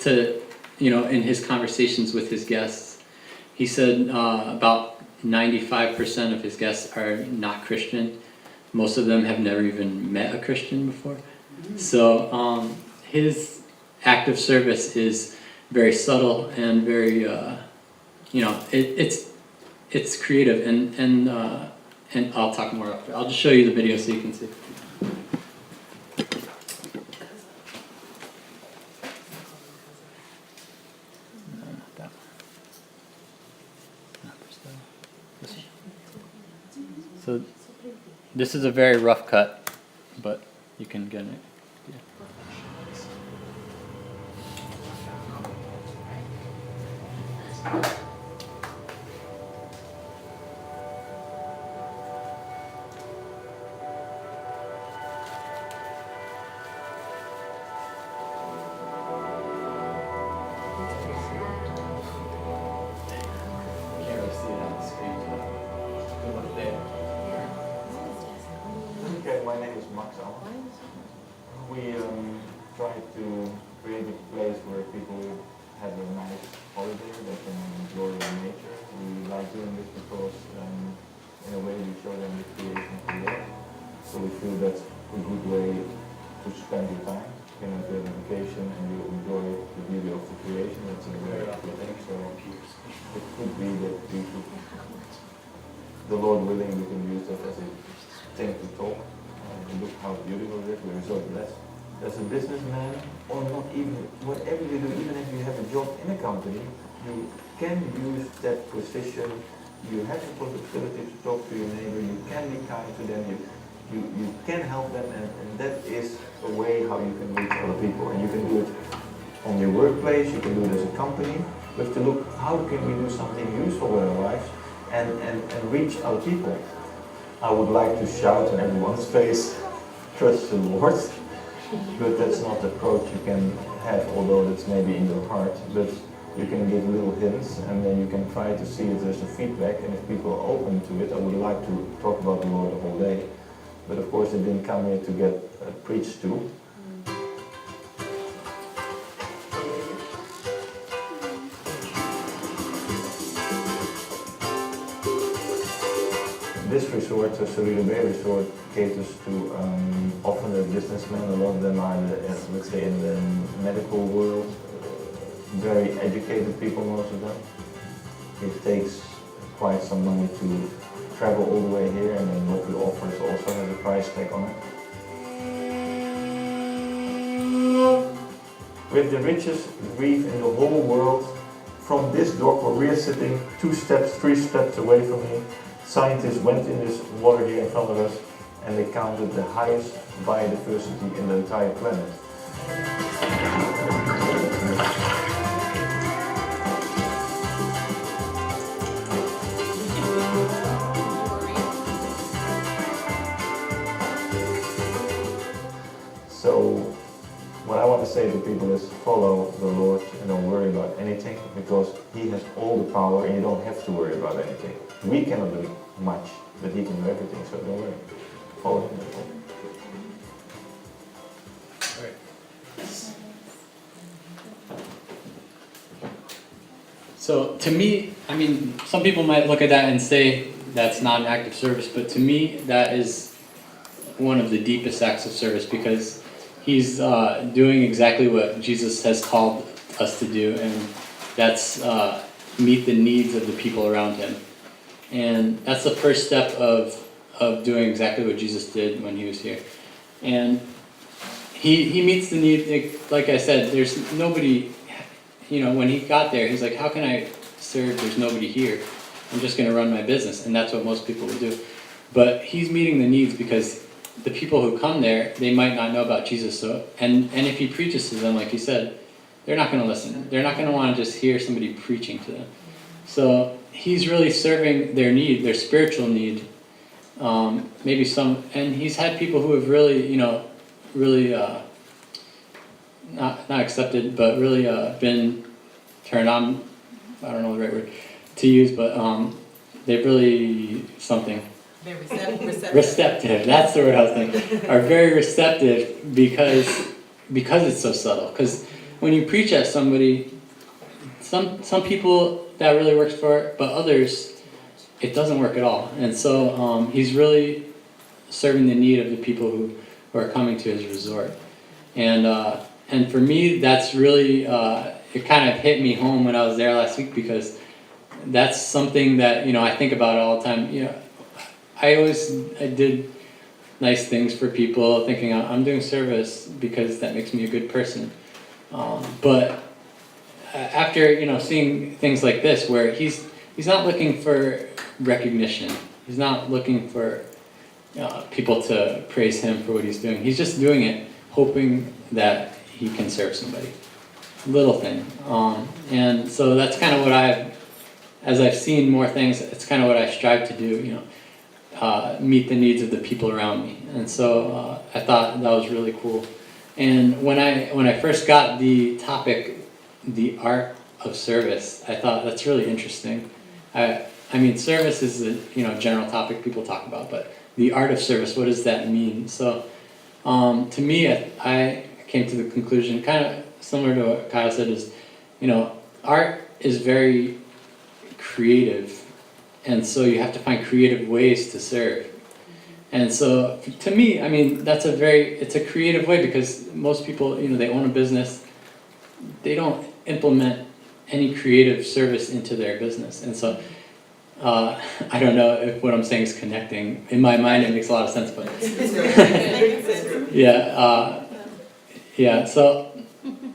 to, in his conversations with his guests. He said about 95% of his guests are not Christian. Most of them have never even met a Christian before. So his act of service is very subtle and very, it's creative, and I'll talk more after. I'll just show you the video so you can see. So this is a very rough cut, but you can get it. Yeah. Okay, my name is Max. We try to create a place where people have a nice holiday, they can enjoy the nature. We like doing this because in a way we show them the creation of the Lord. So we feel that's a good way to spend your time. You know, if you have a vacation and you enjoy the beauty of the creation, that's a very good thing. So it could be that we could, the Lord willing, we can use that as a thing to talk. Look how beautiful it is, we're so blessed. As a businessman, or not even, whatever you do, even if you have a job in a company, you can use that position, you have the possibility to talk to your neighbor, you can be kind to them, you can help them, and that is a way how you can reach other people. And you can do it on your workplace, you can do it as a company, We have to look, how can we do something useful with our lives and reach other people? I would like to shout in everyone's face, trust the Lord, but that's not the approach you can have, although that's maybe in your heart, but you can give little hints and then you can try to see if there's a feedback, and if people are open to it. I would like to talk about the Lord the whole day, but of course I didn't come here to get preached to. This resort, the Solida Bay Resort, caters to often the businessmen. A lot of them are, let's say, in the medical world, very educated people, most of them. It takes quite some money to travel all the way here, and then what we offer is also has a price tag on it. We have the richest reef in the whole world. From this dock where we are sitting, 2 steps, 3 steps away from here, scientists went in this water here in front of us and they counted the highest biodiversity in the entire planet. So what I want to say to people is follow the Lord and don't worry about anything, because He has all the power and you don't have to worry about anything. We cannot do much, but He can do everything, so don't worry. Follow Him. So to me, I mean, some people might look at that and say that's not an act of service, but to me, that is one of the deepest acts of service, because he's doing exactly what Jesus has called us to do, and that's meet the needs of the people around him. And that's the first step of doing exactly what Jesus did when he was here. And he meets the need, like I said, there's nobody, when he got there, he's like, how can I serve? There's nobody here. I'm just going to run my business. And that's what most people would do. But he's meeting the needs because the people who come there, they might not know about Jesus. And if he preaches to them, like he said, they're not going to listen. They're not going to want to just hear somebody preaching to them. So he's really serving their need, their spiritual need. Maybe and he's had people who have really, not accepted, but really been turned on. I don't know the right word to use, but they've really something. They're receptive. Receptive, that's the word I was thinking. Are very receptive because it's so subtle. Because when you preach at somebody, some people that really works for it, but others it doesn't work at all. And so he's really serving the need of the people who are coming to his resort. And for me, that's really it kind of hit me home when I was there last week, because that's something that I think about all the time. I did nice things for people, thinking I'm doing service because that makes me a good person. But after seeing things like this, where he's not looking for recognition, he's not looking for people to praise him for what he's doing. He's just doing it, hoping that he can serve somebody. Little thing. And so that's kind of what as I've seen more things, it's kind of what I strive to do. Meet the needs of the people around me. And so I thought that was really cool. And when I first got the topic, the art of service, I thought that's really interesting. I mean, service is a general topic people talk about, but the art of service, what does that mean? So to me, I came to the conclusion, kind of similar to what Kyle said, is art is very creative. And so you have to find creative ways to serve. And so to me, I mean, it's a creative way, because most people, they own a business, they don't implement any creative service into their business. And so I don't know if what I'm saying is connecting. In my mind, it makes a lot of sense, but yeah, so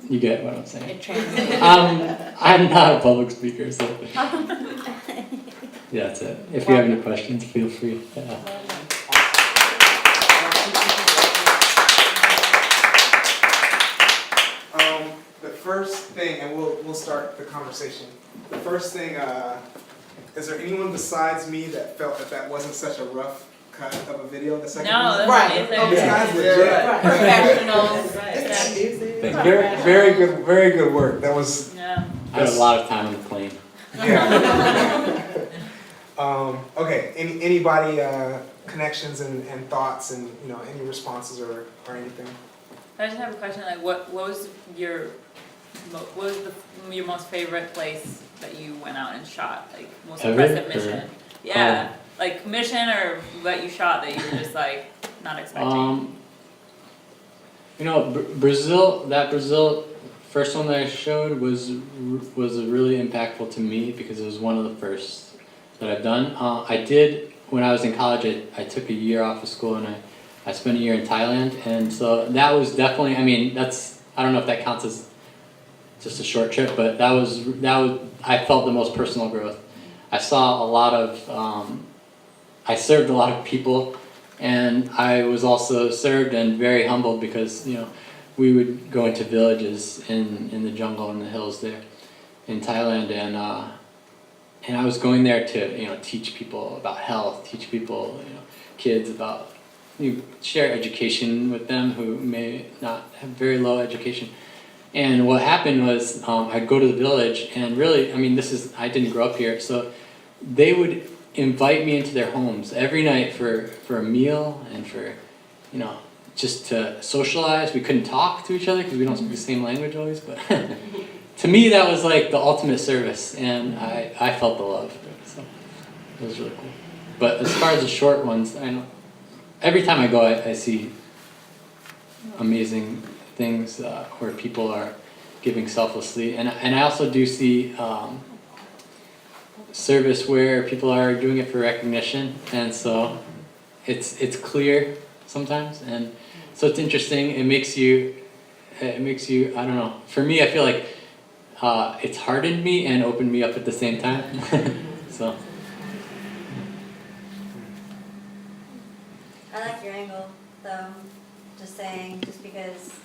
you get what I'm saying. I'm not a public speaker, so yeah, that's it. If you have any questions, feel free. The first thing, and we'll start the conversation. The first thing, is there anyone besides me that felt that that wasn't such a rough cut of a video? The second No, reason? that's Right. amazing. Oh, this guy's legit. Professionals. Very good work. That was. Yeah. I had a lot of time on the plane. Yeah. Okay. Anybody connections and thoughts and any responses or anything? I just have a question. Like, what was your most favorite place that you went out and shot? Like most Ever? impressive mission? Yeah. Like mission or what you shot that you were just like not expecting. Brazil. That Brazil first one that I showed was really impactful to me because it was one of the first that I've done. I did when I was in college. I took a year off of school and I spent a year in Thailand, and so that was definitely. I mean, I don't know if that counts as just a short trip, but that was I felt the most personal growth. I saw a lot of. I served a lot of people, and I was also served and very humbled because we would go into villages in the jungle in the hills there in Thailand, and I was going there to teach people about health, teach people kids about share education with them who may not have very low education. And what happened was I'd go to the village, and really, I mean, I didn't grow up here, so they would invite me into their homes every night for a meal and for just to socialize. We couldn't talk to each other because we don't speak the same language always, but to me that was like the ultimate service, and I felt the love, so it was really cool. But as far as the short ones, every time I go I see amazing things where people are giving selflessly, and I also do see service where people are doing it for recognition, and so it's clear sometimes, and so it's interesting. It makes you I don't know, for me I feel like it's hardened me and opened me up at the same time. So I like your angle though, just because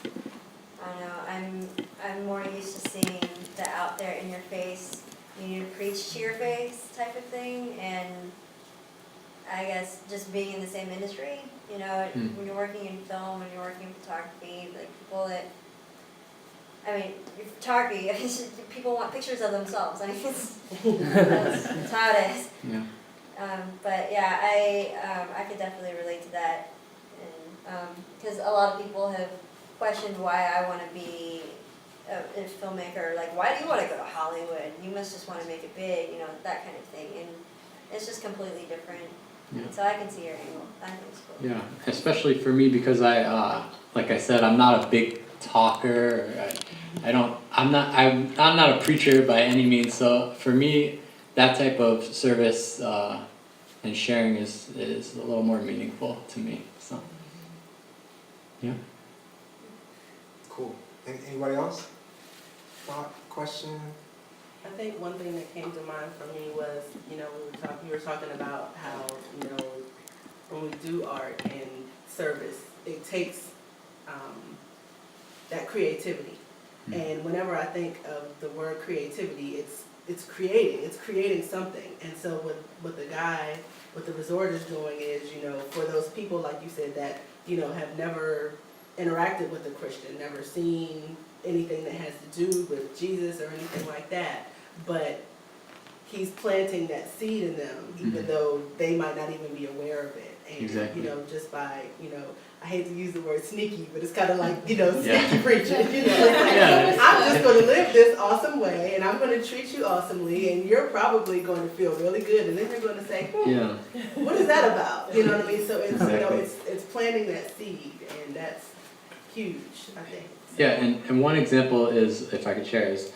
I don't know, I'm more used to seeing the out there in your face, you need to preach to your face type of thing, and I guess just being in the same industry, when you're working in film, when you're working in photography, like people that, photography, people want pictures of themselves. I mean, that's how it is. yeah. But yeah, I could definitely relate to that, and because a lot of people have questioned why I want to be a filmmaker. Like, why do you want to go to Hollywood? You must just want to make it big, that kind of thing. And it's just completely different. Yeah. So I can see your angle. I think it's cool. Yeah, especially for me because like I said, I'm not a big talker. I'm not a preacher by any means. So for me, that type of service and sharing is a little more meaningful to me. So yeah. Cool. Anybody else? Thought, question? I think one thing that came to mind for me was, you were talking about how, when we do art and service, it takes that creativity. And whenever I think of the word creativity, it's creating something. And so what the resort is doing is, for those people, like you said, that, have never interacted with a Christian, never seen anything that has to do with Jesus or anything like that, but he's planting that seed in them, even though they might not even be aware of it. And, exactly. Just by, I hate to use the word sneaky, but it's kind of like, sneaky preaching, I'm just going to live this awesome way, and I'm going to treat you awesomely, and you're probably going to feel really good, and then you're going to say, what is that about? You know what I mean? So it's, exactly. It's planting that seed, and that's huge, I think. So. Yeah, and one example is, if I could share, is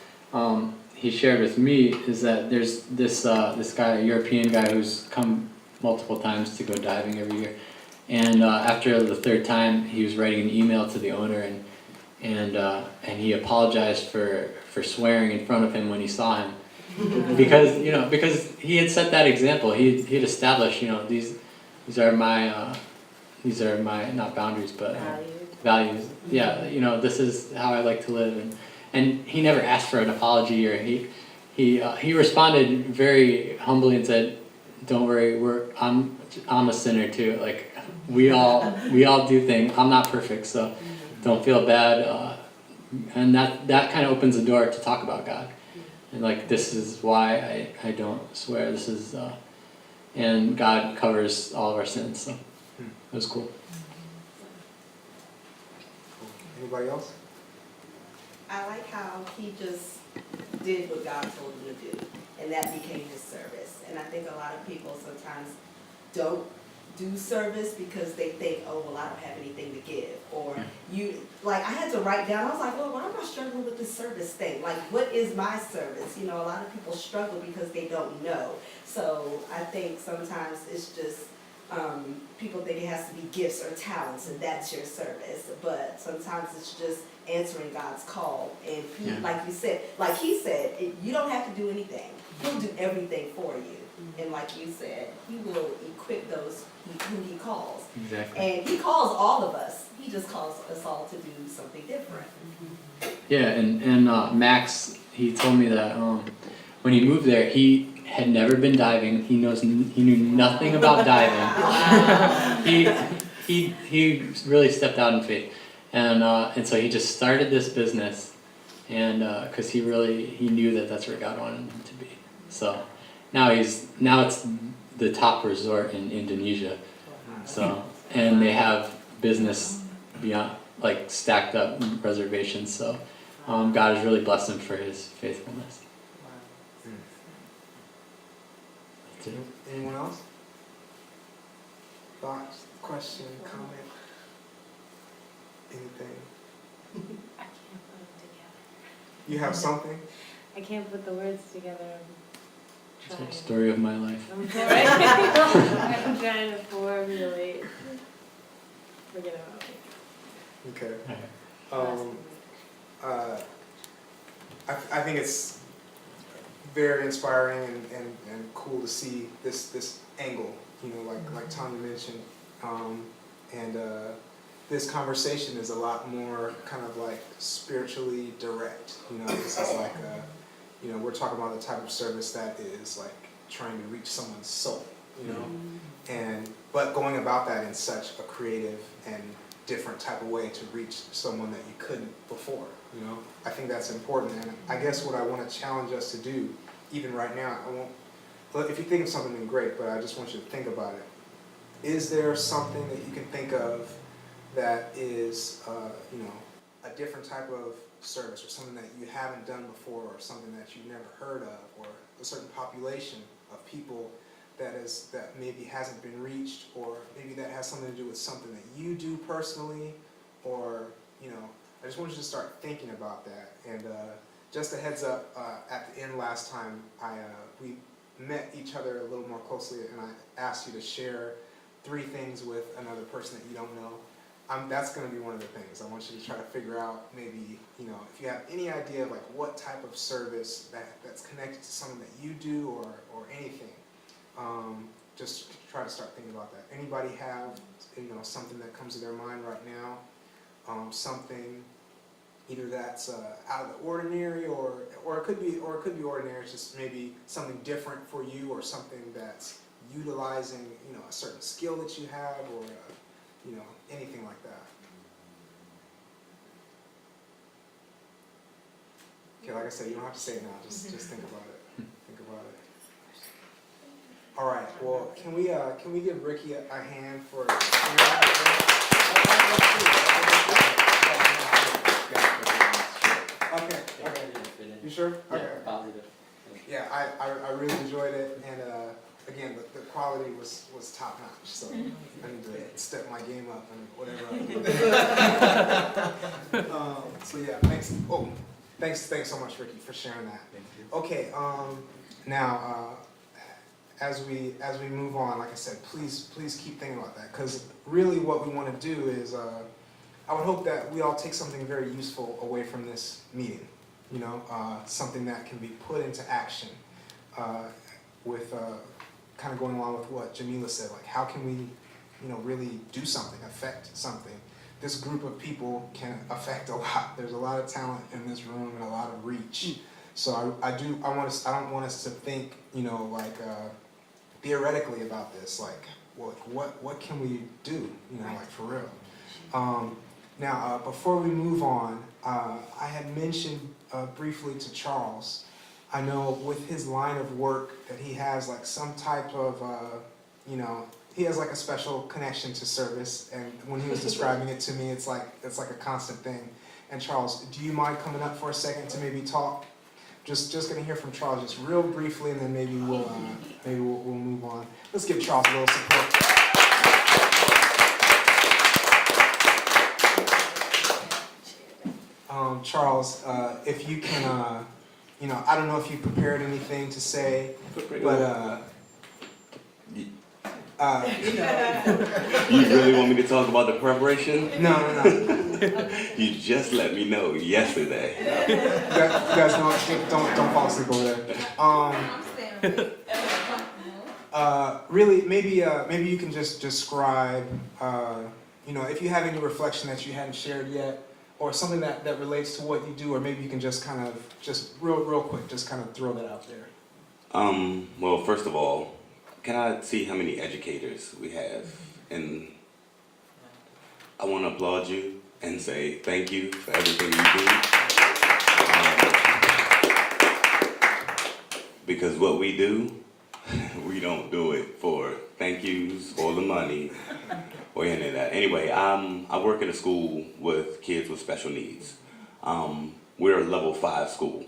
he shared with me is that there's this guy, a European guy, who's come multiple times to go diving every year, and after the third time, he was writing an email to the owner, and he apologized for swearing in front of him when he saw him, because he had set that example. He had established, these are my not boundaries, but values. Yeah, this is how I like to live, and he never asked for an apology, or he responded very humbly and said, "Don't worry, I'm a sinner too. Like we all do things. I'm not perfect, so don't feel bad." And that kind of opens the door to talk about God, and like this is why I don't swear. This is and God covers all of our sins. So it was cool. Anybody else? I like how he just did what God told him to do, and that became his service. And I think a lot of people sometimes don't do service because they think, oh, well, I don't have anything to give. Or I had to write down, I was like, well, why am I struggling with this service thing? Like, what is my service? You know, a lot of people struggle because they don't know. So I think sometimes it's just, people think it has to be gifts or talents, and that's your service. But sometimes it's just answering God's call. And he, like you said, like he said, you don't have to do anything. He'll do everything for you. And like you said, he will equip those who he calls. Exactly. And he calls all of us. He just calls us all to do something different. Yeah, and Max, he told me that when he moved there, he had never been diving. He knew nothing about diving. he really stepped out in faith, and so he just started this business, and because he knew that's where God wanted him to be. So now it's the top resort in Indonesia. So and they have business beyond, like, stacked up reservations. So God has really blessed him for his faithfulness. Anyone else? Thoughts, question, comment, anything? I can't put them together. You have something? I can't put the words together. It's the story of my life. I'm trying to formulate. Forget about it. Okay. I think it's very inspiring and cool to see this angle, you know, like Tanya mentioned, and this conversation is a lot more kind of like spiritually direct. You know, this is like you know, we're talking about the type of service that is like trying to reach someone's soul, you know, but going about that in such a creative and different type of way to reach someone that you couldn't before, you know. I think that's important, and I guess what I want to challenge us to do, even right now, if you think of something, then great, but I just want you to think about it. Is there something that you can think of that is, you know, a different type of service, or something that you haven't done before, or something that you've never heard of, or a certain population of people that maybe hasn't been reached, or maybe that has something to do with something that you do personally, or, you know, I just want you to start thinking about that. And just a heads up, at the end last time, we met each other a little more closely, and I asked you to share 3 things with another person that you don't know. That's going to be one of the things. I want you to try to figure out, maybe, you know, if you have any idea of like what type of service that's connected to something that you do, or anything. Just try to start thinking about that. Anybody have, you know, something that comes to their mind right now? Something either that's out of the ordinary, or it could be ordinary. It's just maybe something different for you, or something that's utilizing, you know, a certain skill that you have, or you know, anything like that. Okay, like I said, you don't have to say it now. Just think about it. Think about it. All right. Well, can we give Ricky a hand for? Okay. You sure? Okay. Positive. Yeah, I really enjoyed it, and again, the quality was top notch. So I need to step my game up and whatever I do. So yeah, thanks. Oh, thanks so much, Ricky, for sharing that. Thank you. Okay. Now, as we move on, like I said, please keep thinking about that, because really what we want to do is, I would hope that we all take something very useful away from this meeting. You know, something that can be put into action, with kind of going along with what Jamila said, like how can we, you know, really do something, affect something. this group of people can affect a lot. There's a lot of talent in this room and a lot of reach. So I don't want us to think, you know, like theoretically about this, like what can we do, you know, like for real. Now, before we move on, I had mentioned briefly to Charles, I know with his line of work that he has like some type of, you know, he has like a special connection to service, and when he was describing it to me, it's like a constant thing. And Charles, do you mind coming up for a second to maybe talk? Just gonna hear from Charles just real briefly, and then maybe we'll move on. Let's give Charles a little support. Charles, if you can, you know, I don't know if you prepared anything to say, but you really want me to talk about the preparation? No. You just let me know yesterday. You guys don't fall asleep over there. Really, maybe you can just describe, you know, if you have any reflection that you hadn't shared yet, or something that relates to what you do, or maybe you can just kind of, just real quick, just kind of throw that out there. Well, first of all, can I see how many educators we have? And I want to applaud you and say thank you for everything you do. Because what we do, we don't do it for thank yous or the money or any of that. Anyway, I work in a school with kids with special needs. We're a level 5 school.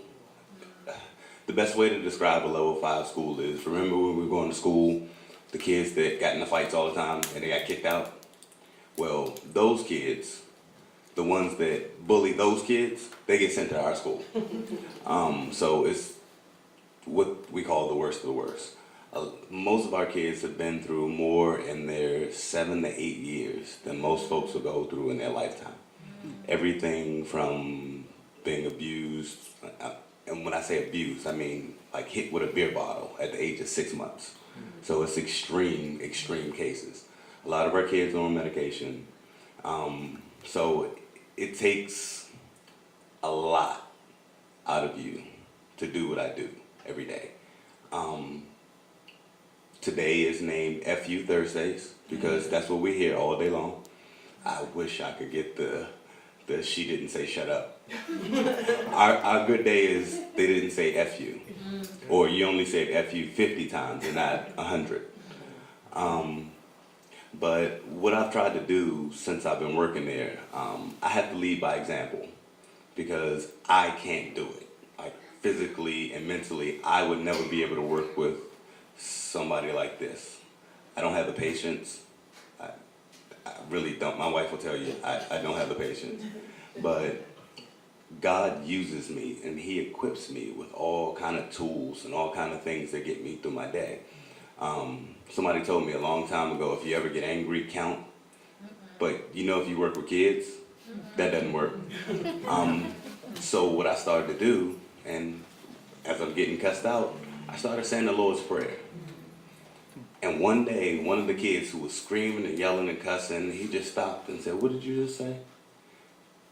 The best way to describe a level 5 school is, remember when we were going to school, the kids that got in the fights all the time and they got kicked out? Well, those kids, the ones that bully those kids, they get sent to our school. So it's what we call the worst of the worst. Most of our kids have been through more in their 7 to 8 years than most folks will go through in their lifetime. Everything from being abused, and when I say abused, I mean like hit with a beer bottle at the age of 6 months. So it's extreme cases. A lot of our kids are on medication. So it takes a lot out of you to do what I do every day. Today is named FU Thursdays because that's what we hear all day long. I wish I could get the she didn't say shut up. Our good day is they didn't say FU. Or you only said FU 50 times and not 100. But what I've tried to do since I've been working there, I have to lead by example because I can't do it. Like physically and mentally, I would never be able to work with somebody like this. I don't have the patience. I really don't. My wife will tell you I don't have the patience. But God uses me and He equips me with all kind of tools and all kind of things that get me through my day. Somebody told me a long time ago, if you ever get angry, count. But you know, if you work with kids, that doesn't work. So what I started to do, and as I'm getting cussed out, I started saying the Lord's Prayer. And one day, one of the kids who was screaming and yelling and cussing, he just stopped and said, "What did you just say?"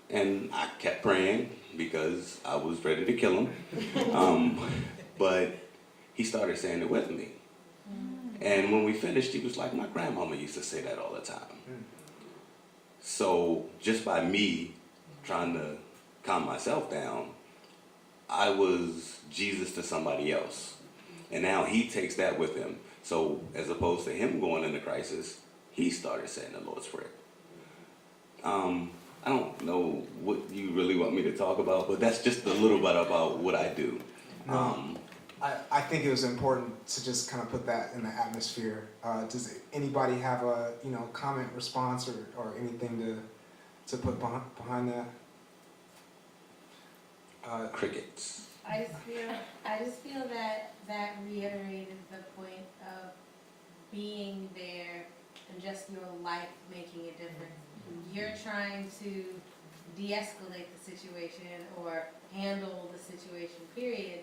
And I kept praying because I was ready to kill him. But he started saying it with me. And when we finished, he was like, "My grandmama used to say that all the time." So just by me trying to calm myself down, I was Jesus to somebody else. And now he takes that with him. So as opposed to him going into crisis, he started saying the Lord's Prayer. I don't know what you really want me to talk about, but that's just a little bit about what I do. I think it was important to just kind of put that in the atmosphere. Does anybody have a comment, response, or anything to put behind that? Crickets. I just feel that reiterated the point of being there and just your life making a difference. You're trying to de-escalate the situation or handle the situation, period.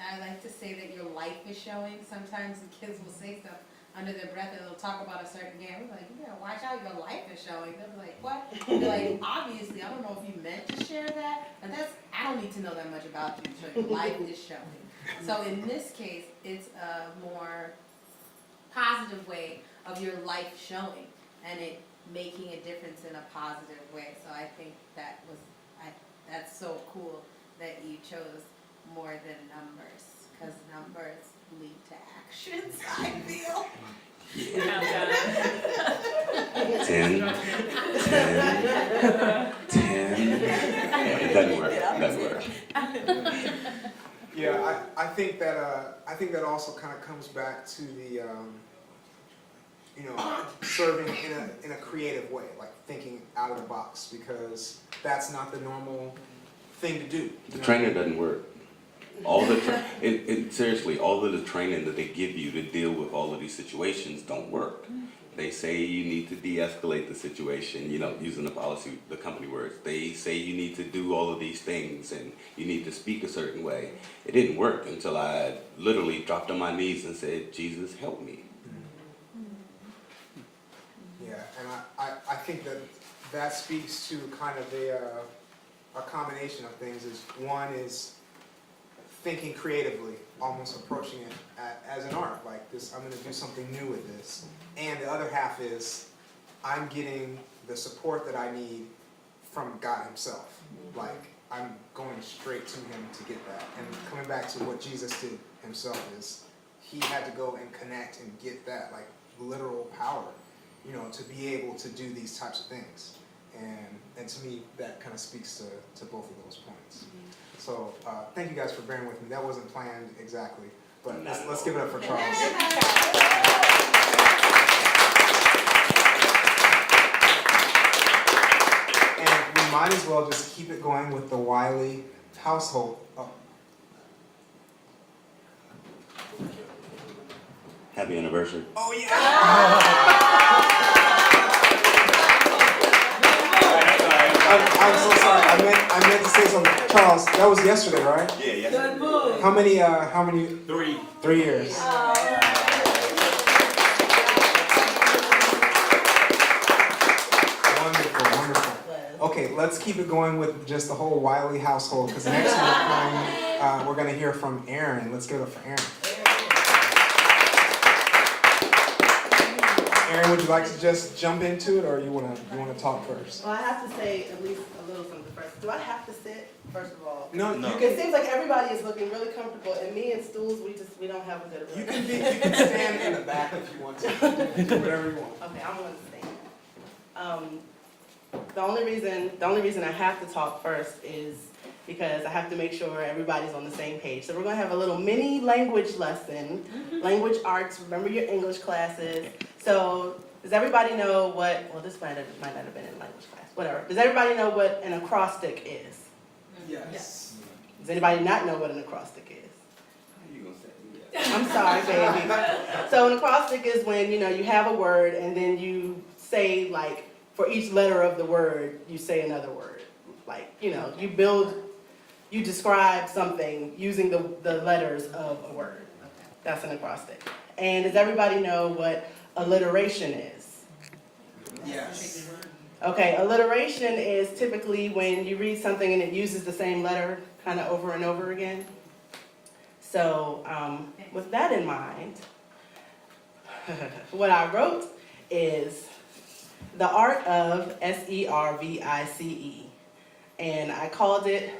I like to say that your life is showing. Sometimes the kids will say stuff under their breath and they'll talk about a certain game. We're like, you gotta watch out, your life is showing, they'll be like, what? They'll be like, obviously, I don't know if you meant to share that, but I don't need to know that much about you, so your life is showing. So in this case, it's a more positive way of your life showing, and it making a difference in a positive way. So I think that's so cool that you chose more than numbers, because numbers lead to actions, I feel. 10. It doesn't work. Yeah, I think that also kind of comes back to the serving in a creative way, like thinking out of the box, because that's not the normal thing to do. The trainer doesn't work. Seriously, all of the training that they give you to deal with all of these situations don't work. They say you need to de-escalate the situation, using the company words. They say you need to do all of these things and you need to speak a certain way. It didn't work until I literally dropped on my knees and said, Jesus, help me. Yeah, and I think that speaks to kind of a combination of things. One is thinking creatively, almost approaching it as an art, like this, I'm going to do something new with this. And the other half is, I'm getting the support that I need from God himself. Like, I'm going straight to him to get that. And coming back to what Jesus did himself is, he had to go and connect and get that, like, literal power, to be able to do these types of things. And to me, that kind of speaks to both of those points. So thank you guys for bearing with me. That wasn't planned exactly, but let's give it up for Charles. And we might as well just keep it going with the Wiley household. Oh. Happy anniversary. Oh yeah! I'm so sorry. I meant to say something. Charles, that was yesterday, right? Yeah, yesterday. How many? 3. 3 years. Wonderful. Okay, let's keep it going with just the whole Wiley household, because next we're going to hear from Erin. Let's give it up for Erin. Erin, would you like to just jump into it, or you want to talk first? Well, I have to say at least a little something first. Do I have to sit, first of all? No. It seems like everybody is looking really comfortable, and me and stools, we don't have a good relationship. You can stand in the back if you want to. Do whatever you want. Okay, I'm going to stand. The only reason I have to talk first is because I have to make sure everybody's on the same page. So we're going to have a little mini language lesson, language arts. Remember your English classes. So does everybody know this might not have been in language class, whatever. Does everybody know what an acrostic is? Yes. Does anybody not know what an acrostic is? How are you going to say that? I'm sorry, baby. So an acrostic is when, you have a word and then you say, like, for each letter of the word, you say another word. Like, you describe something using the letters of a word. That's an acrostic. And does everybody know what alliteration is? Yes. Okay, alliteration is typically when you read something and it uses the same letter kind of over and over again. So with that in mind, what I wrote is The Art of Service. And I called it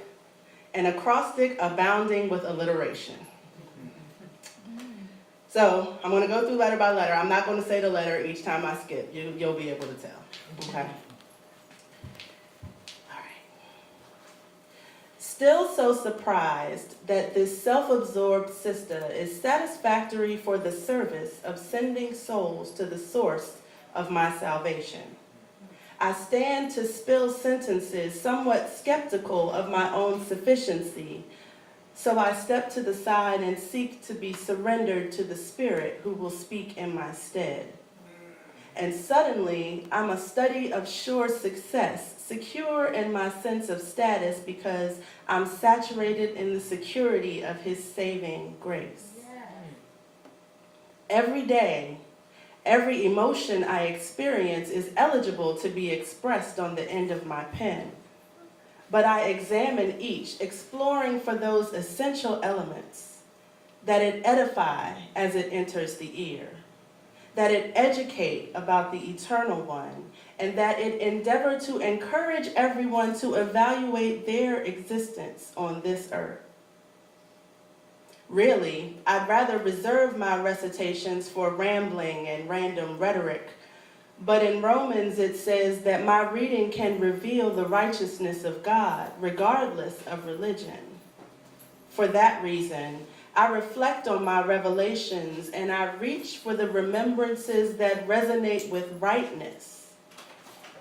An Acrostic Abounding with Alliteration. So I'm going to go through letter by letter. I'm not going to say the letter each time I skip. You'll be able to tell. Okay? All right. Still so surprised that this self-absorbed sister is satisfactory for the service of sending souls to the source of my salvation. I stand to spill sentences somewhat skeptical of my own sufficiency, so I step to the side and seek to be surrendered to the Spirit who will speak in my stead. And suddenly, I'm a study of sure success, secure in my sense of status because I'm saturated in the security of His saving grace. Every day, Every emotion I experience is eligible to be expressed on the end of my pen. But I examine each, exploring for those essential elements, that it edify as it enters the ear, that it educate about the eternal one, and that it endeavor to encourage everyone to evaluate their existence on this earth. Really, I'd rather reserve my recitations for rambling and random rhetoric, but in Romans it says that my reading can reveal the righteousness of God, regardless of religion. For that reason, I reflect on my revelations and I reach for the remembrances that resonate with rightness.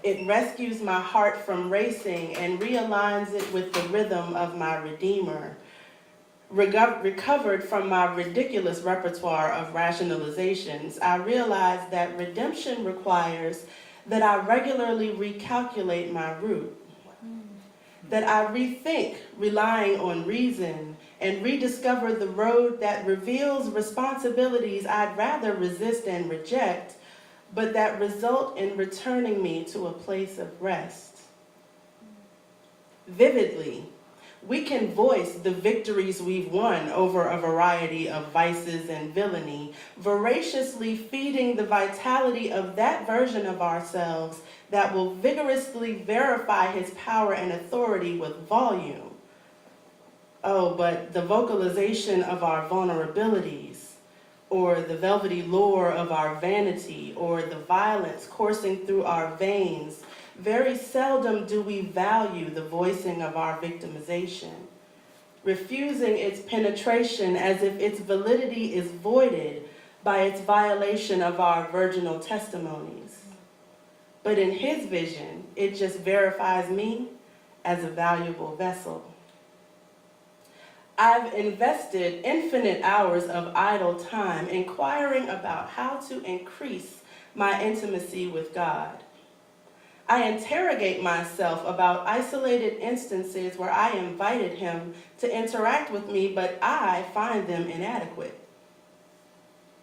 It rescues my heart from racing and realigns it with the rhythm of my Redeemer. Recovered from my ridiculous repertoire of rationalizations, I realize that redemption requires that I regularly recalculate my route, that I rethink relying on reason and rediscover the road that reveals responsibilities I'd rather resist and reject, but that result in returning me to a place of rest. Vividly, we can voice the victories we've won over a variety of vices and villainy, voraciously feeding the vitality of that version of ourselves that will vigorously verify his power and authority with volume. Oh, but the vocalization of our vulnerabilities, or the velvety lure of our vanity, or the violence coursing through our veins, very seldom do we value the voicing of our victimization, refusing its penetration as if its validity is voided by its violation of our virginal testimonies. But in his vision, it just verifies me as a valuable vessel. I've invested infinite hours of idle time inquiring about how to increase my intimacy with God. I interrogate myself about isolated instances where I invited him to interact with me, but I find them inadequate.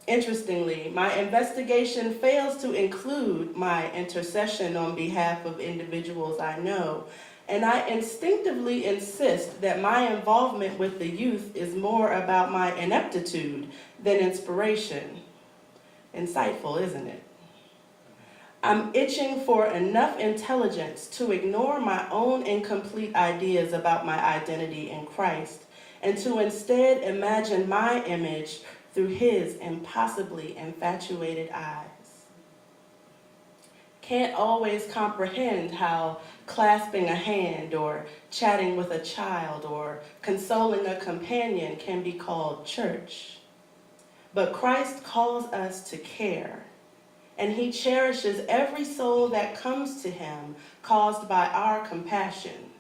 Interestingly, my investigation fails to include my intercession on behalf of individuals I know, and I instinctively insist that my involvement with the youth is more about my ineptitude than inspiration. Insightful, isn't it? I'm itching for enough intelligence to ignore my own incomplete ideas about my identity in Christ and to instead imagine my image through his impossibly infatuated eyes. Can't always comprehend how clasping a hand or chatting with a child or consoling a companion can be called church. But Christ calls us to care. And he cherishes every soul that comes to him caused by our compassion.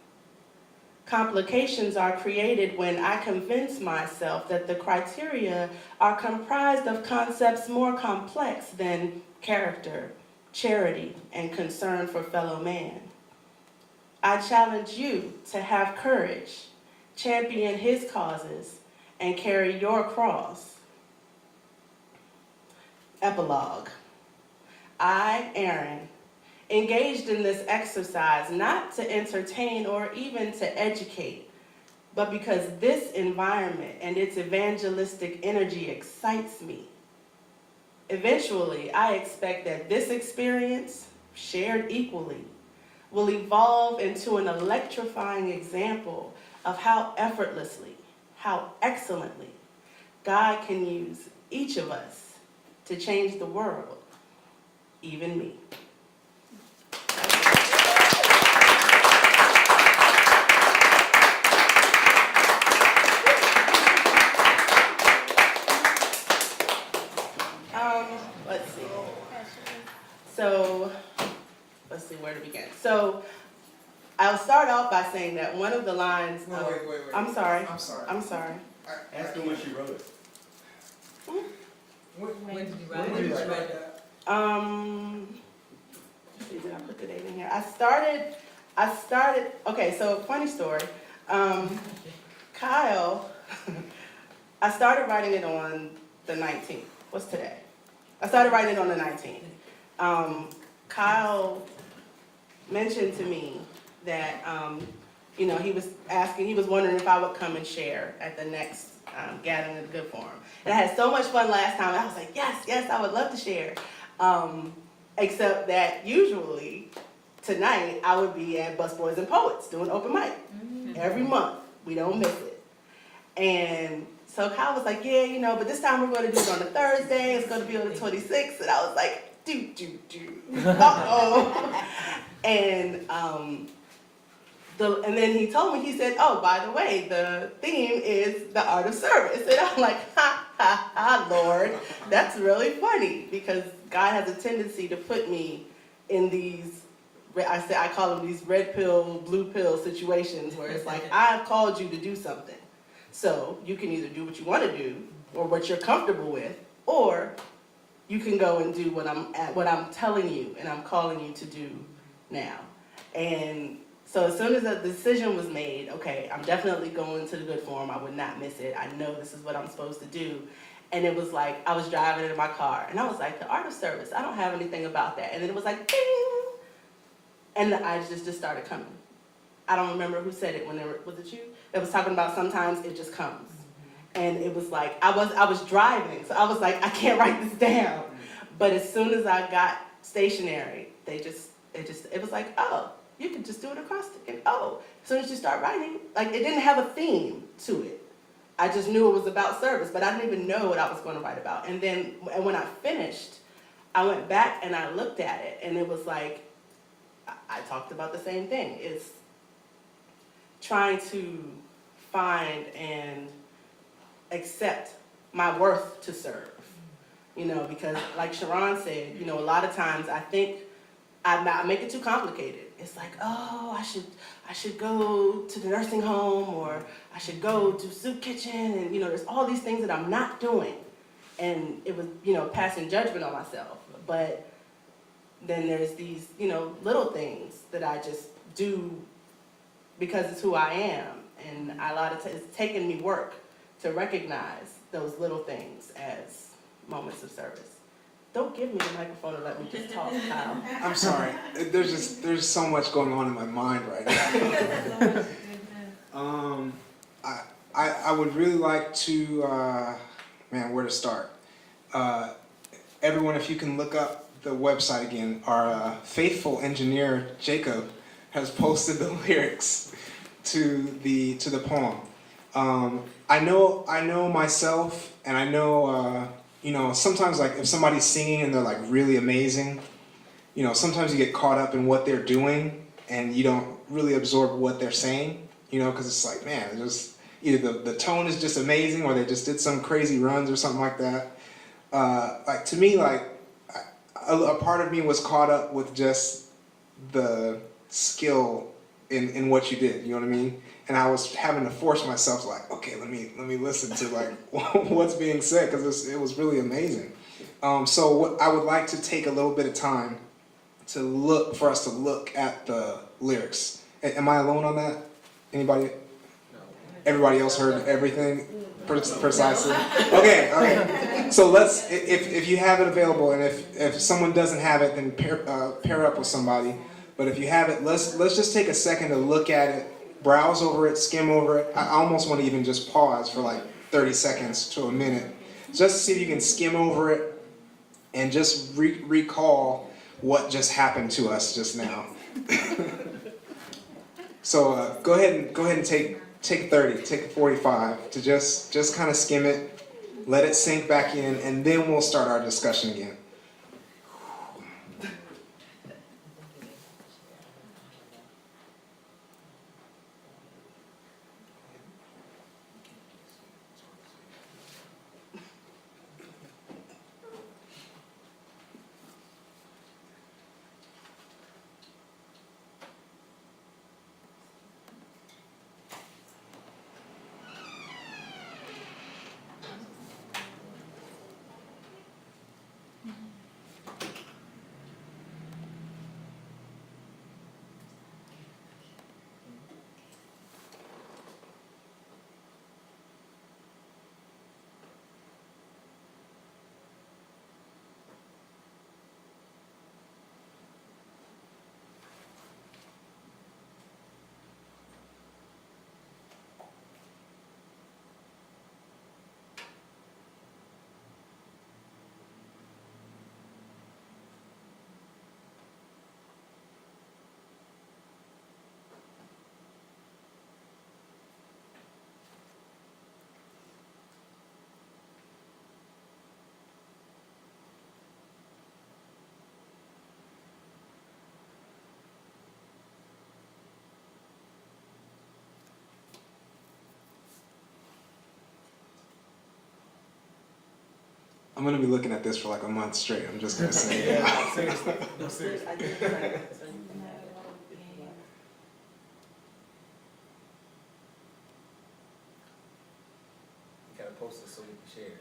Complications are created when I convince myself that the criteria are comprised of concepts more complex than character, charity, and concern for fellow man. I challenge you to have courage, champion his causes, and carry your cross. Epilogue. I, Erin, engaged in this exercise not to entertain or even to educate, but because this environment and its evangelistic energy excites me. Eventually, I expect that this experience, shared equally, will evolve into an electrifying example of how effortlessly, how excellently God can use each of us to change the world. Even me. Let's see. So, let's see where to begin. So, I'll start off by saying that one of the lines. Wait. I'm sorry. I'm sorry. Ask her when she wrote it. When did you When did you write that? Did I put the date in here? I started, okay, so funny story. Kyle, I started writing it on the 19th. What's today? I started writing it on the 19th. Kyle mentioned to me that, you know, he was wondering if I would come and share at the next gathering of the Good Forum. And I had so much fun last time. I was like, yes, I would love to share. Except that usually tonight I would be at Busboys and Poets doing open mic every month. We don't miss it. And so Kyle was like, yeah, you know, but this time we're going to do it on a Thursday. It's going to be on the 26th. And I was like, uh-oh. And and then he told me, he said, oh, by the way, the theme is the art of service. And I'm like, ha, Lord, that's really funny, because God has a tendency to put me in these, I call them these red pill, blue pill situations where it's like, I've called you to do something. So you can either do what you want to do or what you're comfortable with, or you can go and do what I'm telling you and I'm calling you to do now. And so as soon as the decision was made, okay, I'm definitely going to the Good Forum. I would not miss it. I know this is what I'm supposed to do. And it was like, I was driving in my car and I was like, the art of service, I don't have anything about that. And then it was like, ding! And the ideas just started coming. I don't remember who said it was it you? That was talking about sometimes it just comes. And it was like, I was driving, so I was like, I can't write this down. But as soon as I got stationary, it was like, oh, you can just do it acrostic. And oh, as soon as you start writing, like it didn't have a theme to it. I just knew it was about service, but I didn't even know what I was going to write about. And when I finished, I went back and I looked at it, and it was like, I talked about the same thing. It's trying to find and accept my worth to serve, you know, because like Sharon said, you know, a lot of times I think I make it too complicated. It's like, oh, I should go to the nursing home, or I should go to soup kitchen, and you know, there's all these things that I'm not doing, and it was, you know, passing judgment on myself. But then there's these, you know, little things that I just do because it's who I am, and it's taken me work to recognize those little things as moments of service. Don't give me the microphone and let me just talk, Kyle. I'm sorry. There's so much going on in my mind right now. I would really like to, where to start? Everyone, if you can look up the website again, our faithful engineer, Jacob, has posted the lyrics to the poem. I know myself, and I know, you know, sometimes like if somebody's singing and they're like really amazing, you know, sometimes you get caught up in what they're doing and you don't really absorb what they're saying, you know, because it's like, man, it's just either the tone is just amazing or they just did some crazy runs or something like that. Like to me, like a part of me was caught up with just the skill in what you did, you know what I mean? And I was having to force myself, like, okay, let me listen to like what's being said, because it was really amazing. So what I would like to take a little bit of time for us to look at the lyrics. Am I alone on that? Anybody? No. Everybody else heard everything precisely? Okay. So let's, if you have it available, and if someone doesn't have it, then pair up with somebody. But if you have it, let's just take a second to look at it. Browse over it, skim over it. I almost want to even just pause for like 30 seconds to a minute, just to see if you can skim over it and just recall what just happened to us just now. So go ahead and take 30, take 45 to just kind of skim it, let it sink back in, and then we'll start our discussion again. I'm gonna be looking at this for like a month straight. I'm just gonna say. Yeah, seriously, no, seriously. You gotta post it so we can share it.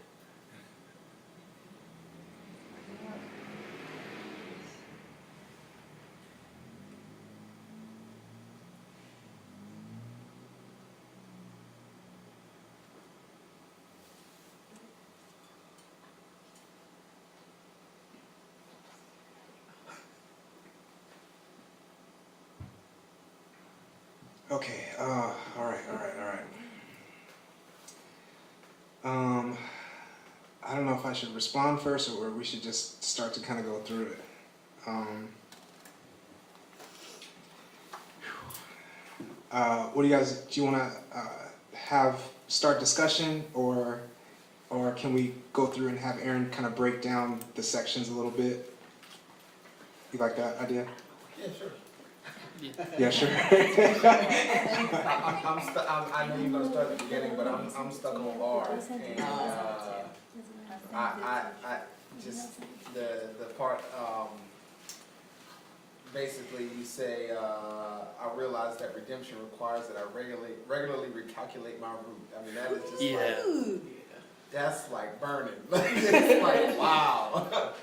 Okay. All right. I don't know if I should respond first or we should just start to kind of go through it. What do you guys? Do you want to start discussion, or can we go through and have Erin kind of break down the sections a little bit? You like that idea? Yeah, sure. Yeah, sure. I know you're gonna start at the beginning, but I'm stuck on bars, and I just the part basically you say I realize that redemption requires that I regularly recalculate my route. I mean that is just like that's like burning. It's like wow.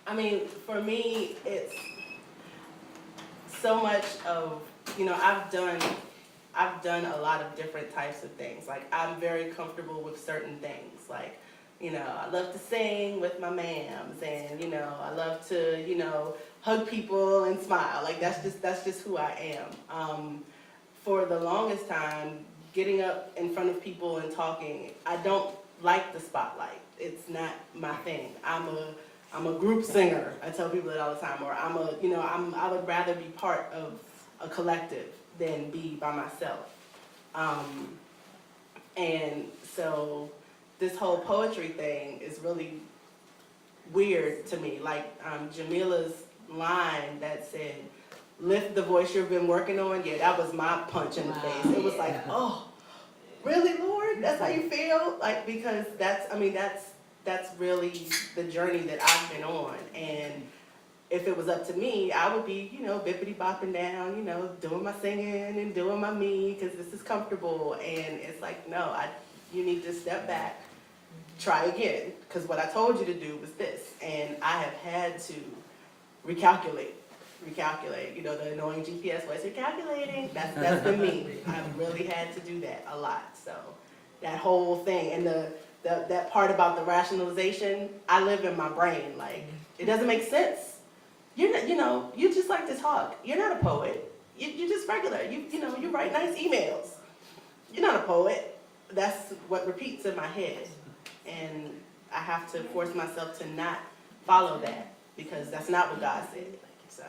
I mean, for me, it's so much of, I've done a lot of different types of things. Like, I'm very comfortable with certain things. Like, I love to sing with my mams, and, I love to, hug people and smile. Like, that's just who I am. For the longest time, getting up in front of people and talking, I don't like the spotlight. It's not my thing. I'm a group singer. I tell people that all the time. Or I would rather be part of a collective than be by myself. And so this whole poetry thing is really weird to me. Like Jamila's line that said, "Lift the voice you've been working on." Yeah, that was my punch in the face. It was like, oh, really, Lord? That's how you feel? Like, because that's really the journey that I've been on. And if it was up to me, I would be, bippity bopping down, doing my singing and doing my me, because this is comfortable. And it's like, no, you need to step back, try again, because what I told you to do was this. And I have had to recalculate, the annoying GPS voice, recalculating, that's been me. I've really had to do that a lot. So that whole thing, and that part about the rationalization, I live in my brain. Like, it doesn't make sense. You just like to talk. You're not a poet. You're just regular. You write nice emails. You're not a poet. That's what repeats in my head. And I have to force myself to not follow that, because that's not what God said. So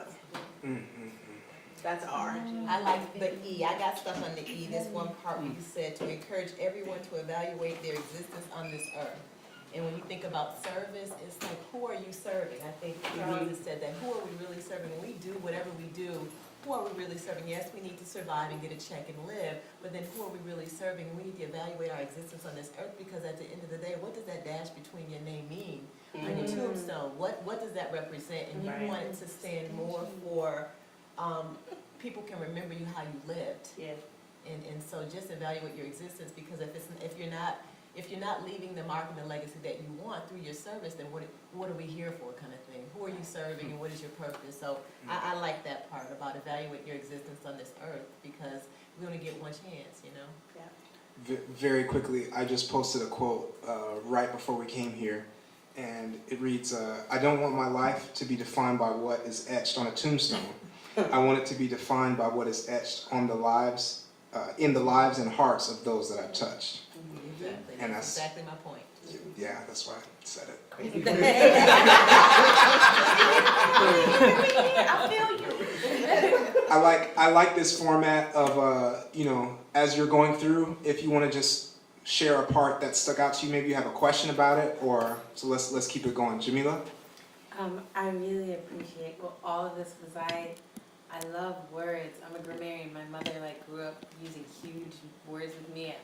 that's R. I like the E. I got stuff on the E. This one part where you said to encourage everyone to evaluate their existence on this earth. And when you think about service, it's like, who are you serving? I think Jesus said that. Who are we really serving? When we do whatever we do, who are we really serving? Yes, we need to survive and get a check and live, but then who are we really serving? We need to evaluate our existence on this earth, because at the end of the day, what does that dash between your name mean? On your tombstone, what does that represent? And you want it to stand more for people can remember you how you lived. Yeah. And so just evaluate your existence, because if you're not leaving the mark and the legacy that you want through your service, then what are we here for, kind of thing? Who are you serving, and what is your purpose? So I like that part about evaluate your existence on this earth, because we only get one chance, Yeah. Very quickly, I just posted a quote right before we came here, and it reads, "I don't want my life to be defined by what is etched on a tombstone. I want it to be defined by what is etched on the lives, in the lives and hearts of those that I've touched." Exactly. And that's exactly my point. Yeah, that's why I said it. I feel you. I like this format of as you're going through, if you want to just share a part that stuck out to you, maybe you have a question about it, or so let's keep it going. Jamila? I really appreciate all of this, because I love words. I'm a grammarian. My mother grew up using huge words with me at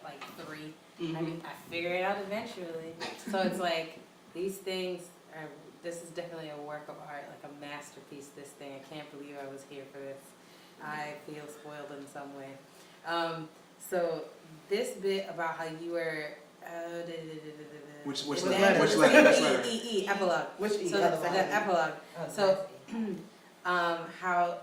3. I mean, I figured it out eventually. So it's like, these things are, this is definitely a work of art, like a masterpiece, this thing. I can't believe I was here for this. I feel spoiled in some way. So this bit about how you were, Which letter? Which letter? E, epilogue. Which E? So the epilogue. So, how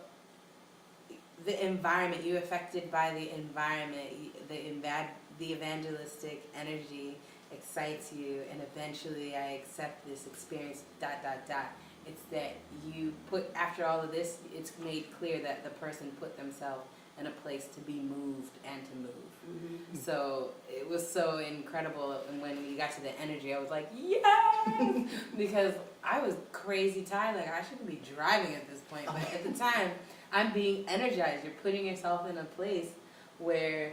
the environment, you affected by the environment, the evangelistic energy excites you, and eventually I accept this experience, ... It's that you put, after all of this, it's made clear that the person put themselves in a place to be moved and to move. So it was so incredible, and when you got to the energy, I was like, yes! Because I was crazy tired, like I shouldn't be driving at this point, but at the time, I'm being energized. You're putting yourself in a place where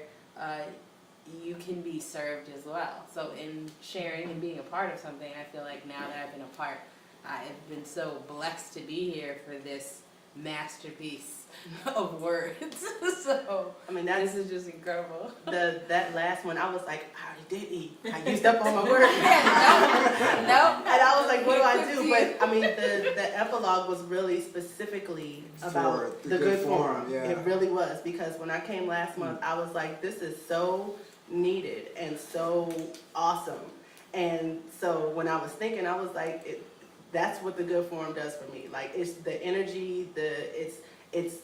you can be served as well. So in sharing and being a part of something, I feel like now that I've been a part, I've been so blessed to be here for this masterpiece of words. So I mean, this is just incredible. That last one, I was like, I already did eat. I used up all my words. Nope. And I was like, what do I do? But I mean, the epilogue was really specifically about the good form. Yeah. It really was, because when I came last month, I was like, this is so needed and so awesome. And so when I was thinking, I was like, that's what the good form does for me. Like, it's the energy, it's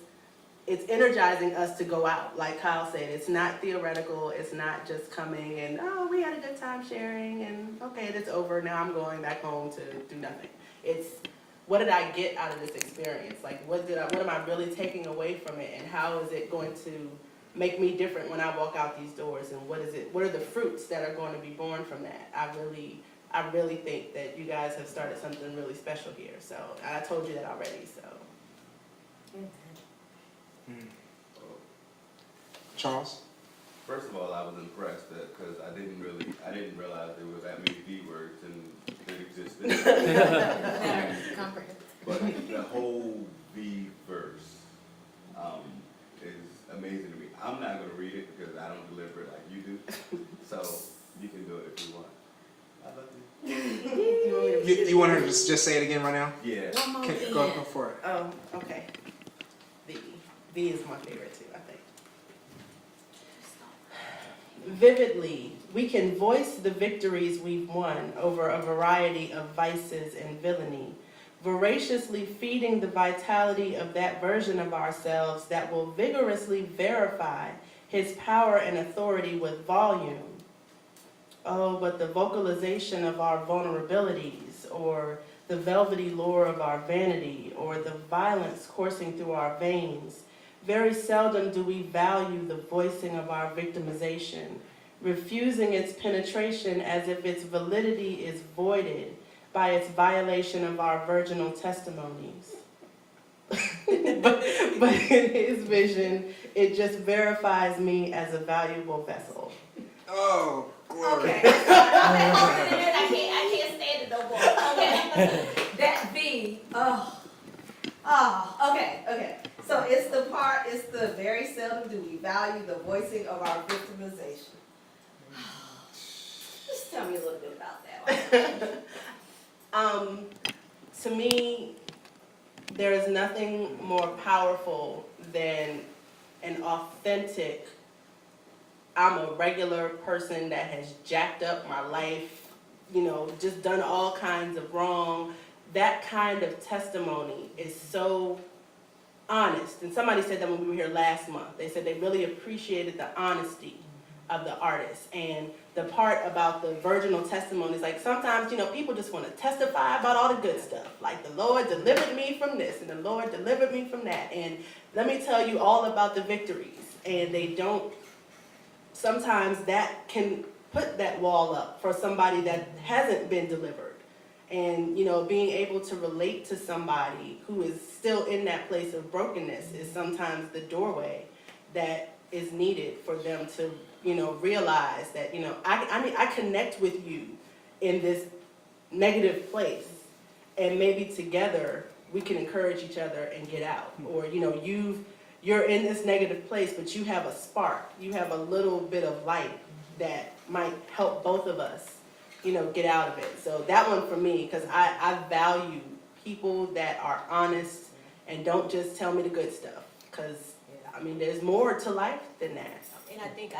energizing us to go out. Like Kyle said, it's not theoretical. It's not just coming and, oh, we had a good time sharing and okay, it's over. Now I'm going back home to do nothing. It's, what did I get out of this experience? Like, what am I really taking away from it, and how is it going to make me different when I walk out these doors, and what are the fruits that are going to be born from that? I really think that you guys have started something really special here. So I told you that already. So. Charles? First of all, I was impressed because I didn't realize there were that many V words that existed. But the whole V verse is amazing to me. I'm not going to read it because I don't deliver it like you do. So you can do it if you want. I love you. You want her to just say it again right now? Yeah. One more Okay, go for it. Oh, okay. V is my favorite too, I think. Vividly, we can voice the victories we've won over a variety of vices and villainy, voraciously feeding the vitality of that version of ourselves that will vigorously verify his power and authority with volume. Oh, but the vocalization of our vulnerabilities, or the velvety lure of our vanity, or the violence coursing through our veins, very seldom do we value the voicing of our victimization, refusing its penetration as if its validity is voided by its violation of our virginal testimonies. but in his vision, it just verifies me as a valuable vessel. Oh, glory. Okay. I can't stand it no more. Okay. That V. Okay. So it's the very seldom do we value the voicing of our victimization. Just tell me a little bit about that. To me, there is nothing more powerful than an authentic, I'm a regular person that has jacked up my life, just done all kinds of wrong. That kind of testimony is so honest. And somebody said that when we were here last month. They said they really appreciated the honesty of the artist. And the part about the virginal testimonies, like sometimes, people just want to testify about all the good stuff. Like, the Lord delivered me from this, and the Lord delivered me from that. And let me tell you all about the victories. And they don't, sometimes that can put that wall up for somebody that hasn't been delivered. And, being able to relate to somebody who is still in that place of brokenness is sometimes the doorway that is needed for them to, realize that, I connect with you in this negative place, and maybe together we can encourage each other and get out. Or, you're in this negative place, but you have a spark. You have a little bit of light that might help both of us get out of it. So that one for me, because I value people that are honest and don't just tell me the good stuff. Because, I mean, there's more to life than that. And I think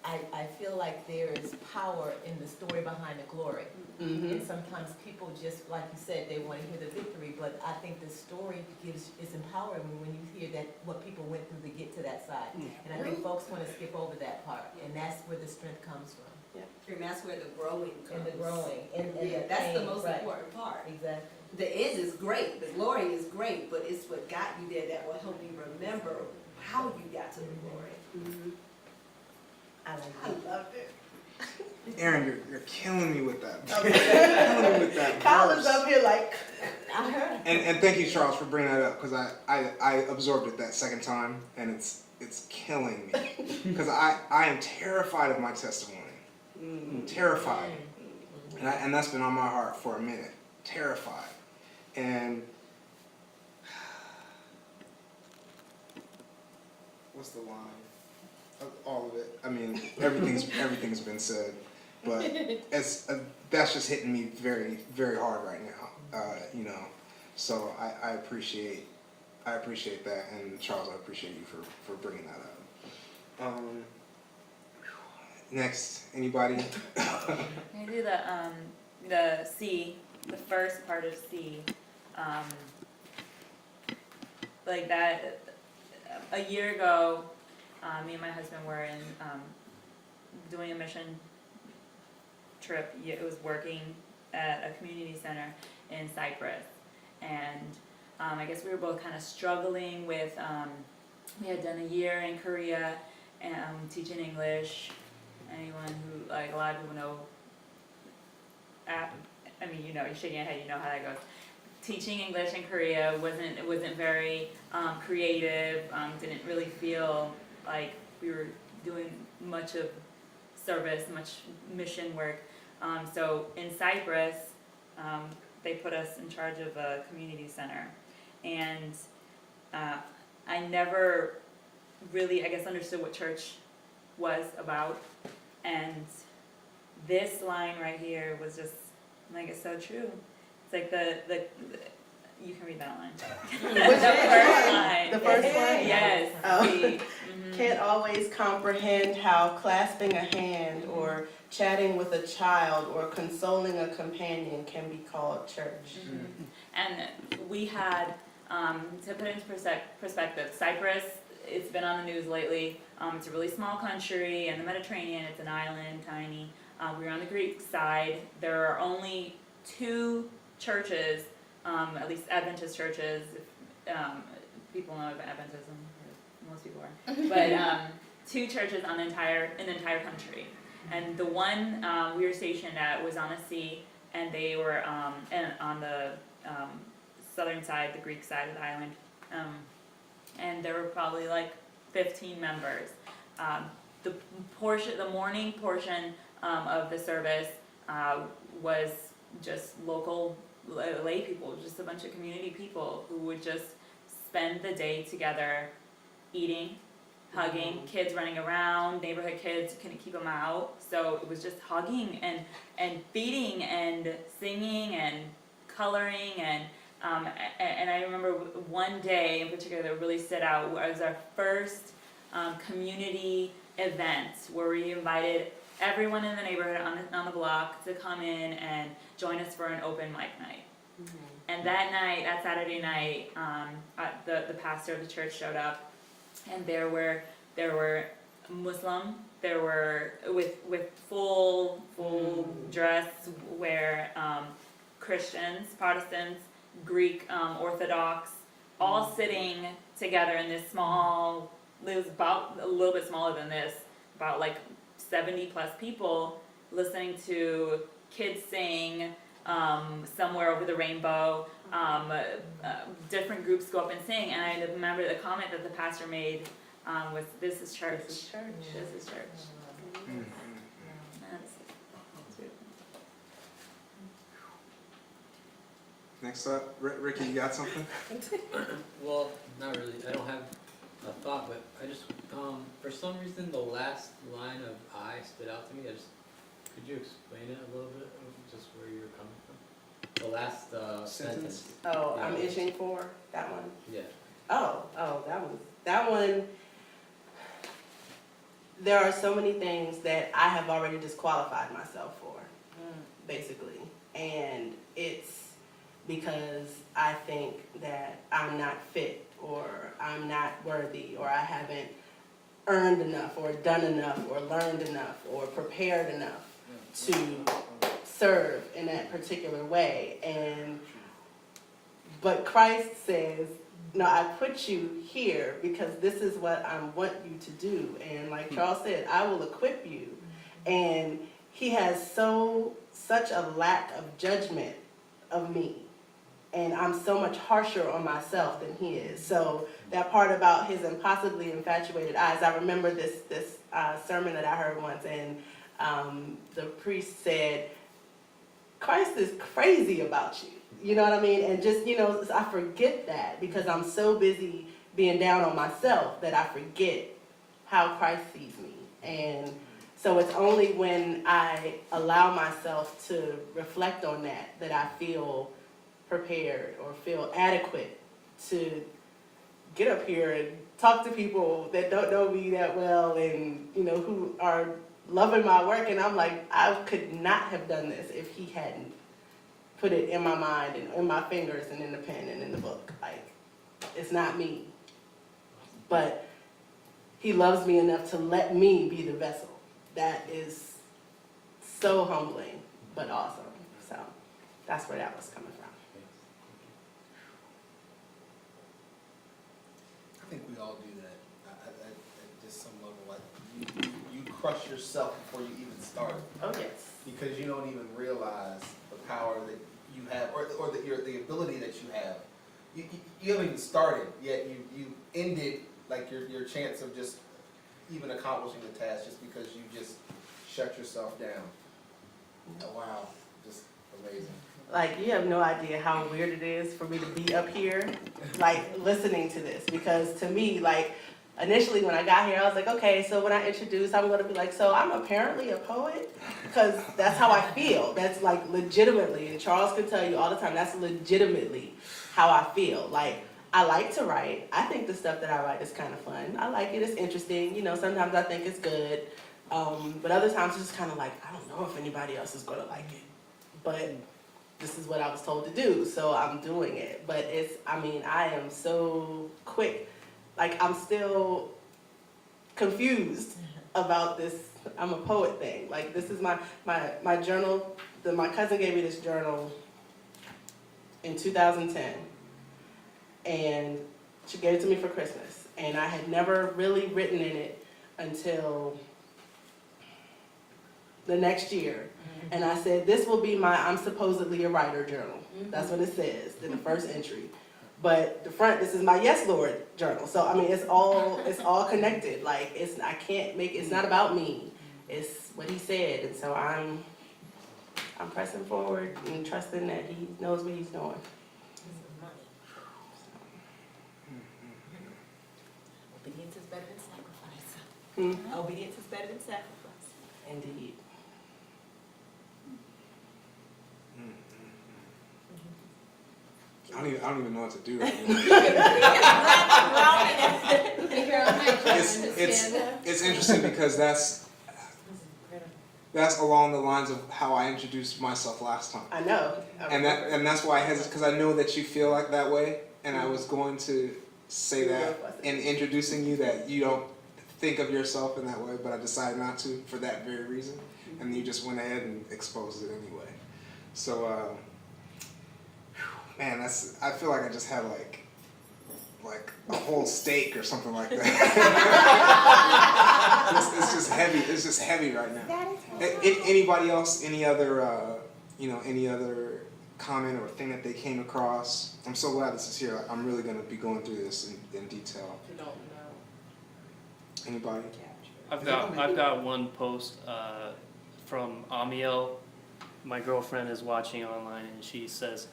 I feel like there is power in the story behind the glory. And sometimes people just, like you said, they want to hear the victory, but I think the story is empowering when you hear that what people went through to get to that side. And I think folks want to skip over that part, and that's where the strength comes from. And that's where the growing comes. And the growing. And yeah, the that's the pain, most right. important part. Exactly. The end is great, the glory is great, but it's what got you there that will help you remember how you got to the glory. I love it. Erin, you're killing me with that. You're killing me with that Colin's verse. up here like, I heard. And thank you, Charles, for bringing that up, because I absorbed it that second time, and it's killing me. Because I am terrified of my testimony. I'm terrified. And that's been on my heart for a minute. Terrified. And what's the line? All of it. I mean, everything's been said, but that's just hitting me very, very hard right now. So I appreciate that, and Charles, I appreciate you for bringing that up. Next, anybody? Can I do the C, the first part of C, like that? A year ago, me and my husband were in doing a mission trip. It was working at a community center in Cyprus, and I guess we were both kind of struggling with. We had done a year in Korea, teaching English. Anyone who, like, a lot of people know. I mean, you're shaking your head. You know how that goes. Teaching English in Korea wasn't very creative. Didn't really feel like we were doing much of service, much mission work. So in Cyprus, they put us in charge of a community center, and I never really, I guess, understood what church was about. And this line right here was just, like, it's so true. It's like the you can read that line. The first line. The first one? Yes. Oh. Can't always comprehend how clasping a hand or chatting with a child or consoling a companion can be called church. And we had, to put it into perspective, Cyprus, it's been on the news lately. It's a really small country in the Mediterranean. It's an island, tiny. We were on the Greek side. There are only 2 churches, at least Adventist churches. People know about Adventism, most people are. But 2 churches in the entire country. And the one we were stationed at was on a sea, and they were on the southern side, the Greek side of the island. And there were probably like 15 members. The morning portion of the service was just local lay people, just a bunch of community people who would just spend the day together, eating, hugging, kids running around, neighborhood kids, couldn't keep them out. So it was just hugging and feeding and singing and coloring and I remember one day in particular that really stood out. It was our first community event where we invited everyone in the neighborhood on the block to come in and join us for an open mic night. And that night, that Saturday night, the pastor of the church showed up, and there were Muslim, there were with full dress wear, Christians, Protestants, Greek Orthodox, all sitting together in this small, it was about a little bit smaller than this, about like 70 plus people listening to kids sing, Somewhere Over the Rainbow, different groups go up and sing, and I remember the comment that the pastor made was, "This is church. This is church. This is church." Next up, Ricky, you got something? Well, not really. I don't have a thought, but I just, for some reason, the last line of "I" stood out to me. Could you explain it a little bit, just where you were coming from? The last sentence. Oh, Yeah. I'm itching for that one. Yeah. Oh, that one. There are so many things that I have already disqualified myself for, basically. And it's because I think that I'm not fit, or I'm not worthy, or I haven't earned enough, or done enough, or learned enough, or prepared enough to serve in that particular way. But Christ says, no, I put you here because this is what I want you to do. And like Charles said, I will equip you. And he has such a lack of judgment of me. And I'm so much harsher on myself than he is. So that part about his impossibly infatuated eyes, I remember this sermon that I heard once, and the priest said, Christ is crazy about you. You know what I mean? And just, I forget that because I'm so busy being down on myself that I forget how Christ sees me. And so it's only when I allow myself to reflect on that I feel prepared or feel adequate to get up here and talk to people that don't know me that well and, who are loving my work. And I'm like, I could not have done this if he hadn't put it in my mind and in my fingers and in the pen and in the book. Like, it's not me. But he loves me enough to let me be the vessel. That is so humbling, but awesome. So that's where that was coming from. I think we all do that at just some level. Like you crush yourself before you even start. Oh yes. Because you don't even realize the power that you have, or the ability that you have. You haven't even started yet. You ended like your chance of just even accomplishing the task just because you just shut yourself down. Oh, wow, just amazing. Like, you have no idea how weird it is for me to be up here, like, listening to this. Because to me, like, initially when I got here, I was like, okay, so when I introduce, I'm going to be like, so I'm apparently a poet? Because that's how I feel. That's, like, legitimately, and Charles can tell you all the time, that's legitimately how I feel. Like, I like to write. I think the stuff that I write is kind of fun. I like it. It's interesting. Sometimes I think it's good. But other times it's just kind of like, I don't know if anybody else is going to like it. But this is what I was told to do, so I'm doing it. But I am so quick. Like, I'm still confused about this I'm a poet thing. Like, this is my journal. My cousin gave me this journal in 2010. And she gave it to me for Christmas. And I had never really written in it until the next year. And I said, this will be my I'm supposedly a writer journal. That's what it says in the first entry. But the front, this is my Yes Lord journal. So it's all connected. Like, it's not about me. It's what he said. And so I'm pressing forward and trusting that he knows what he's doing. Obedience is better than sacrifice. Obedience is better than sacrifice. Indeed. I don't even know what to do right now. It's interesting because that's along the lines of how I introduced myself last time. I know. And that's why I hesitate, because I know that you feel like that way, and I was going to say that in introducing you, that you don't think of yourself in that way, but I decided not to for that very reason, and you just went ahead and exposed it anyway. So, man, I feel like I just had like a whole steak or something like that. It's just heavy. It's just heavy right now. Anybody else? Any other comment or thing that they came across? I'm so glad this is here. I'm really going to be going through this in detail. You don't know. Anybody? I've got one post from Amiel. My girlfriend is watching online, and she says,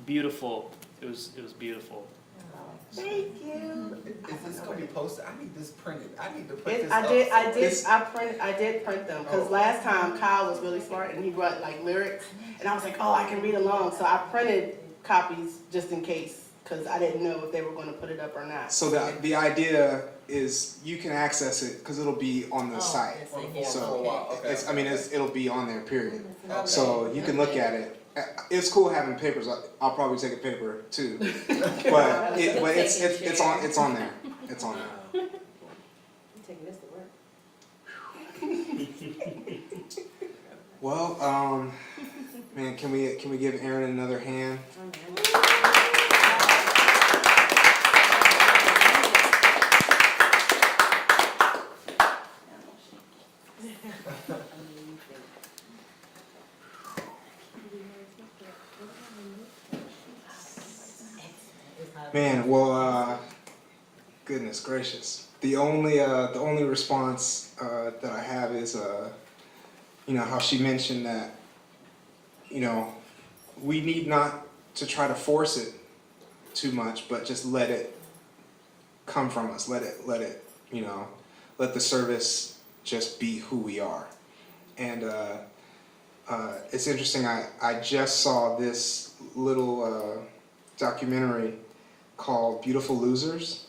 "Beautiful. It was beautiful." Thank you. Is this going to be posted. I need this printed. I need to put It, this I up did, I somewhere. did, I did print them, cause Oh. last time Kyle was really smart and he brought like lyrics, and I was like, oh, I can read along, so I printed copies just in case, cause I didn't know if they were gonna put it up or not. So the idea is you can access it because it'll be on the site. On the forum for a So while. Okay. it'll be on there, period. Okay. So you can look at it. It's cool having papers. I'll probably take a paper too, but it's on there. It's on there. You taking this to work? Well, man, can we give Erin another hand? Man, well, goodness gracious. The only response that I have is, how she mentioned that, we need not to try to force it too much, but just let it come from us. Let it, let the service just be who we are. And it's interesting. I just saw this little documentary called Beautiful Losers,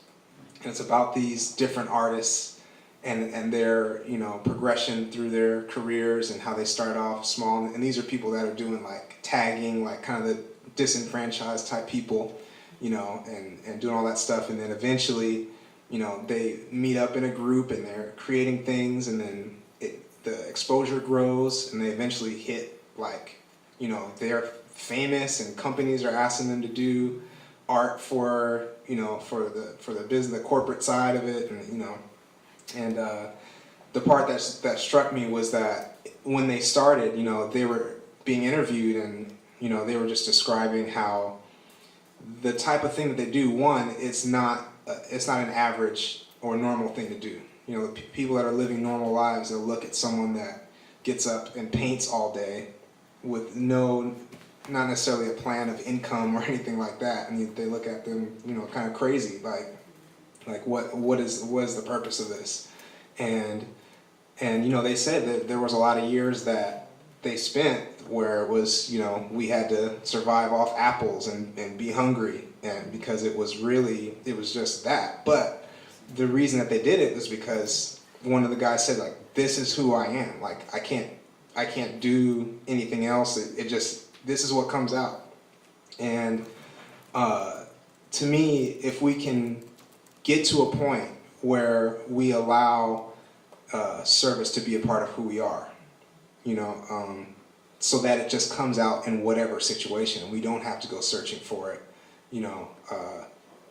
and it's about these different artists and their progression through their careers and how they start off small. And these are people that are doing like tagging, like kind of the disenfranchised type people, and doing all that stuff. And then eventually, they meet up in a group and they're creating things, and then the exposure grows, and they eventually hit they're famous, and companies are asking them to do art for the business, the corporate side of it, and the part that struck me was that when they started, they were being interviewed, and they were just describing how the type of thing that they do, one, it's not an average or normal thing to do. The people that are living normal lives, they'll look at someone that gets up and paints all day with not necessarily a plan of income or anything like that, and they look at them, kind of crazy, like what is the purpose of this? And they said that there was a lot of years that they spent where it was, we had to survive off apples and be hungry, and because it was just that. But the reason that they did it was because one of the guys said, like, this is who I am. Like, I can't do anything else. This is what comes out. And to me, if we can get to a point where we allow service to be a part of who we are, so that it just comes out in whatever situation. We don't have to go searching for it.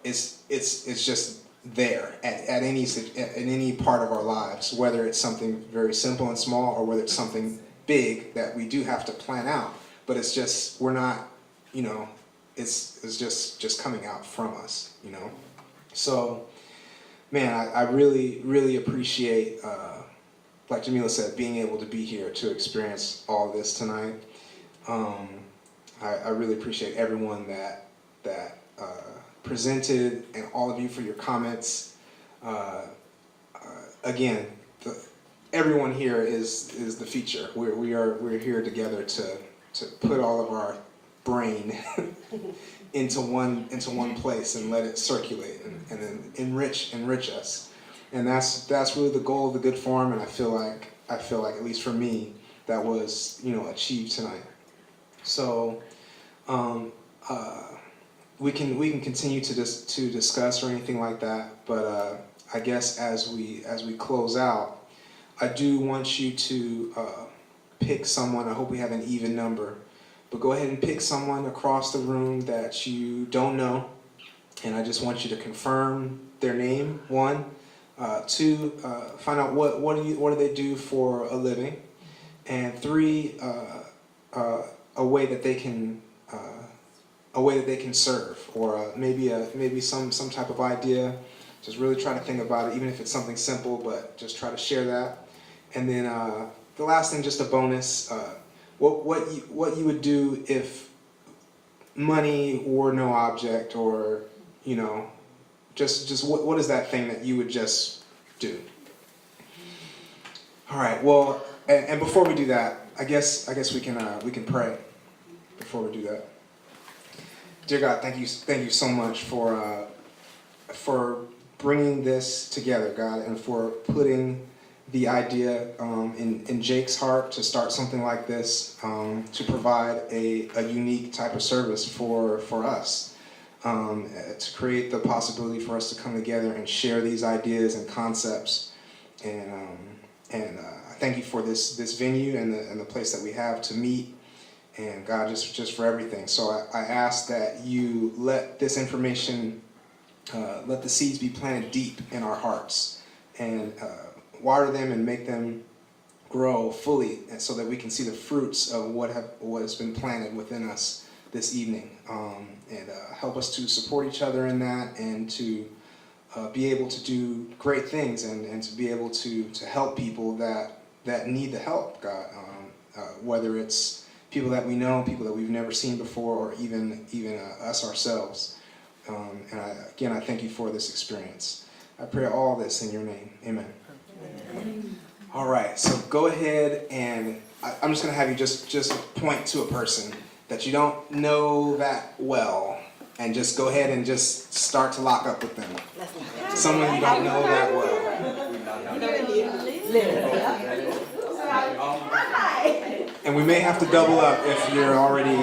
It's just there at any part of our lives, whether it's something very simple and small or whether it's something big that we do have to plan out. But it's just, we're not, it's just coming out from us, So, man, I really, really appreciate, like Jamila said, being able to be here to experience all this tonight. I really appreciate everyone that presented, and all of you for your comments. Again, everyone here is the feature. We're here together to put all of our brain into one place and let it circulate and then enrich us. And that's really the goal of the Good Forum, and I feel like at least for me that was achieved tonight. So we can continue to discuss or anything like that, but I guess as we close out, I do want you to pick someone. I hope we have an even number, but go ahead and pick someone across the room that you don't know, and I just want you to confirm their name. 1, 2, find out what do they do for a living, and 3, a way that they can serve, or maybe some type of idea. Just really try to think about it, even if it's something simple, but just try to share that. And then the last thing, just a bonus, what you would do if money were no object, or Just what is that thing that you would just do? All right. Well, and before we do that, I guess we can pray before we do that. Dear God, thank you so much for bringing this together, God, and for putting the idea in Jake's heart to start something like this, to provide a unique type of service for us, to create the possibility for us to come together and share these ideas and concepts, and I thank you for this venue and the place that we have to meet, and God, just for everything. So I ask that you let this information, let the seeds be planted deep in our hearts, and water them and make them grow fully, and so that we can see the fruits of what has been planted within us this evening, and help us to support each other in that, and to be able to do great things, and to be able to help people that need the help, God, whether it's people that we know, people that we've never seen before, or even us ourselves. And I thank you for this experience. I pray all this in your name. Amen. All right, so go ahead, and I'm just going to have you just point to a person that you don't know that well, and just go ahead and just start to lock up with them. Someone you don't know that well. And we may have to double up if you're already